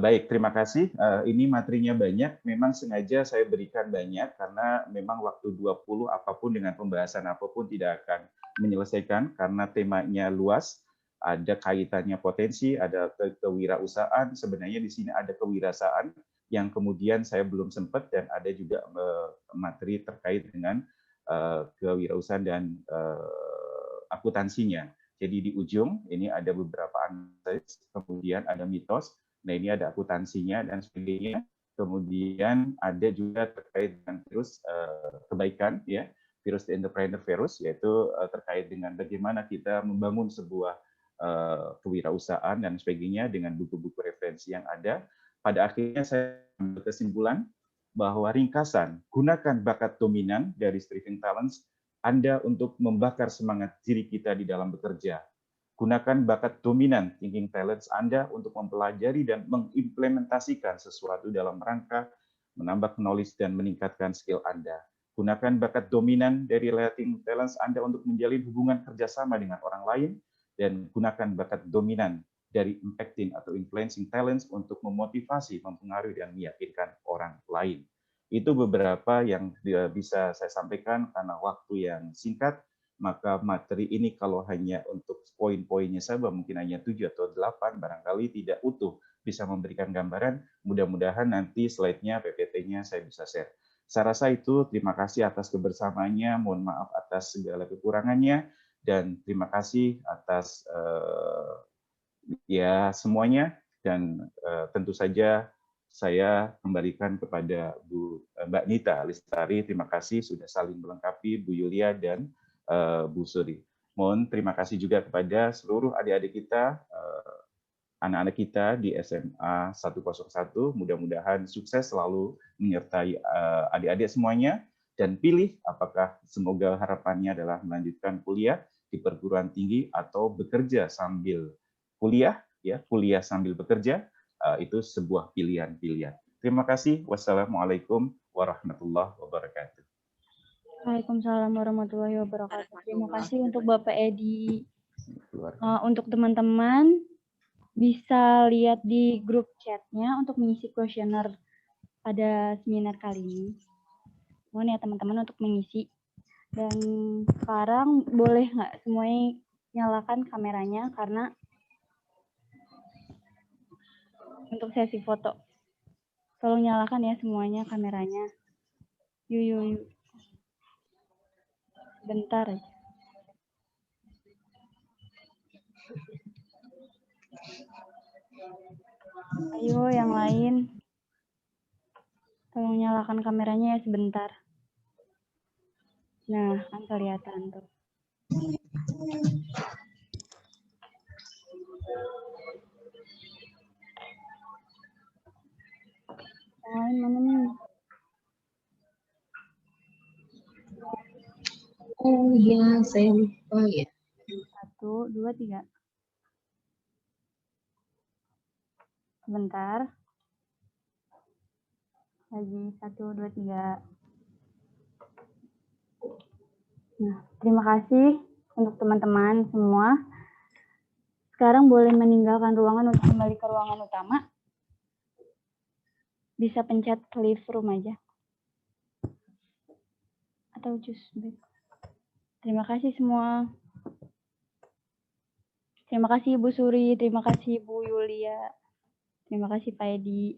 Baik, terima kasih. Ini materinya banyak, memang sengaja saya berikan banyak karena memang waktu 20 apapun dengan pembahasan apapun tidak akan menyelesaikan karena temanya luas, ada kaitannya potensi, ada kewirausahaan, sebenarnya di sini ada kewirausahaan yang kemudian saya belum sempat dan ada juga materi terkait dengan kewirausahaan dan akuntansinya. Jadi di ujung ini ada beberapa analisis, kemudian ada mitos, nah ini ada akuntansinya dan sebagainya. Kemudian ada juga terkait dengan virus kebaikan, ya, virus the entrepreneur virus, yaitu terkait dengan bagaimana kita membangun sebuah kewirausahaan dan sebagainya dengan buku-buku referensi yang ada. Pada akhirnya saya ambil kesimpulan bahwa ringkasan gunakan bakat dominan dari Striving Talents Anda untuk membakar semangat diri kita di dalam bekerja. Gunakan bakat dominan Thinking Talents Anda untuk mempelajari dan mengimplementasikan sesuatu dalam rangka menambah knowledge dan meningkatkan skill Anda. Gunakan bakat dominan dari Thinking Talents Anda untuk menjalin hubungan kerjasama dengan orang lain, dan gunakan bakat dominan dari Impacting atau Influencing Talents untuk memotivasi, mempengaruhi, dan meyakinkan orang lain. Itu beberapa yang bisa saya sampaikan karena waktu yang singkat, maka materi ini kalau hanya untuk poin-poinnya saja mungkin hanya 7 atau 8, barangkali tidak utuh bisa memberikan gambaran. Mudah-mudahan nanti slide-nya, PPT-nya saya bisa share. Saya rasa itu, terima kasih atas kebersamaannya, mohon maaf atas segala kekurangannya, dan terima kasih atas ya semuanya, dan tentu saja saya kembalikan kepada Mbak Nita Lestari. Terima kasih sudah saling melengkapi Bu Yulia dan Bu Suri. Mohon terima kasih juga kepada seluruh adik-adik kita, anak-anak kita di SMA 101. Mudah-mudahan sukses selalu menyertai adik-adik semuanya, dan pilih apakah semoga harapannya adalah melanjutkan kuliah di perguruan tinggi atau bekerja sambil kuliah, ya, kuliah sambil bekerja. Itu sebuah pilihan-pilihan. Terima kasih. Wassalamualaikum warahmatullahi wabarakatuh. Waalaikumsalam warahmatullahi wabarakatuh. Terima kasih untuk Bapak Edi. Untuk teman-teman bisa lihat di grup chatnya untuk mengisi kuesioner pada seminar kali ini. Mohon ya teman-teman untuk mengisi. Dan sekarang boleh nggak semuanya nyalakan kameranya karena untuk sesi foto. Tolong nyalakan ya semuanya kameranya. Yuk. Bentar aja. Ayo yang lain. Tolong nyalakan kameranya ya sebentar. Nah, kan kelihatan tuh. Yang lain mana nih? Oh iya, saya lupa ya. 1, 2, 3. Sebentar. Lagi 1, 2, 3. Nah, terima kasih untuk teman-teman semua. Sekarang boleh meninggalkan ruangan untuk kembali ke ruangan utama. Bisa pencet leave room aja. Atau just back. Terima kasih semua. Terima kasih Bu Suri, terima kasih Bu Yulia. Terima kasih Pak Edi.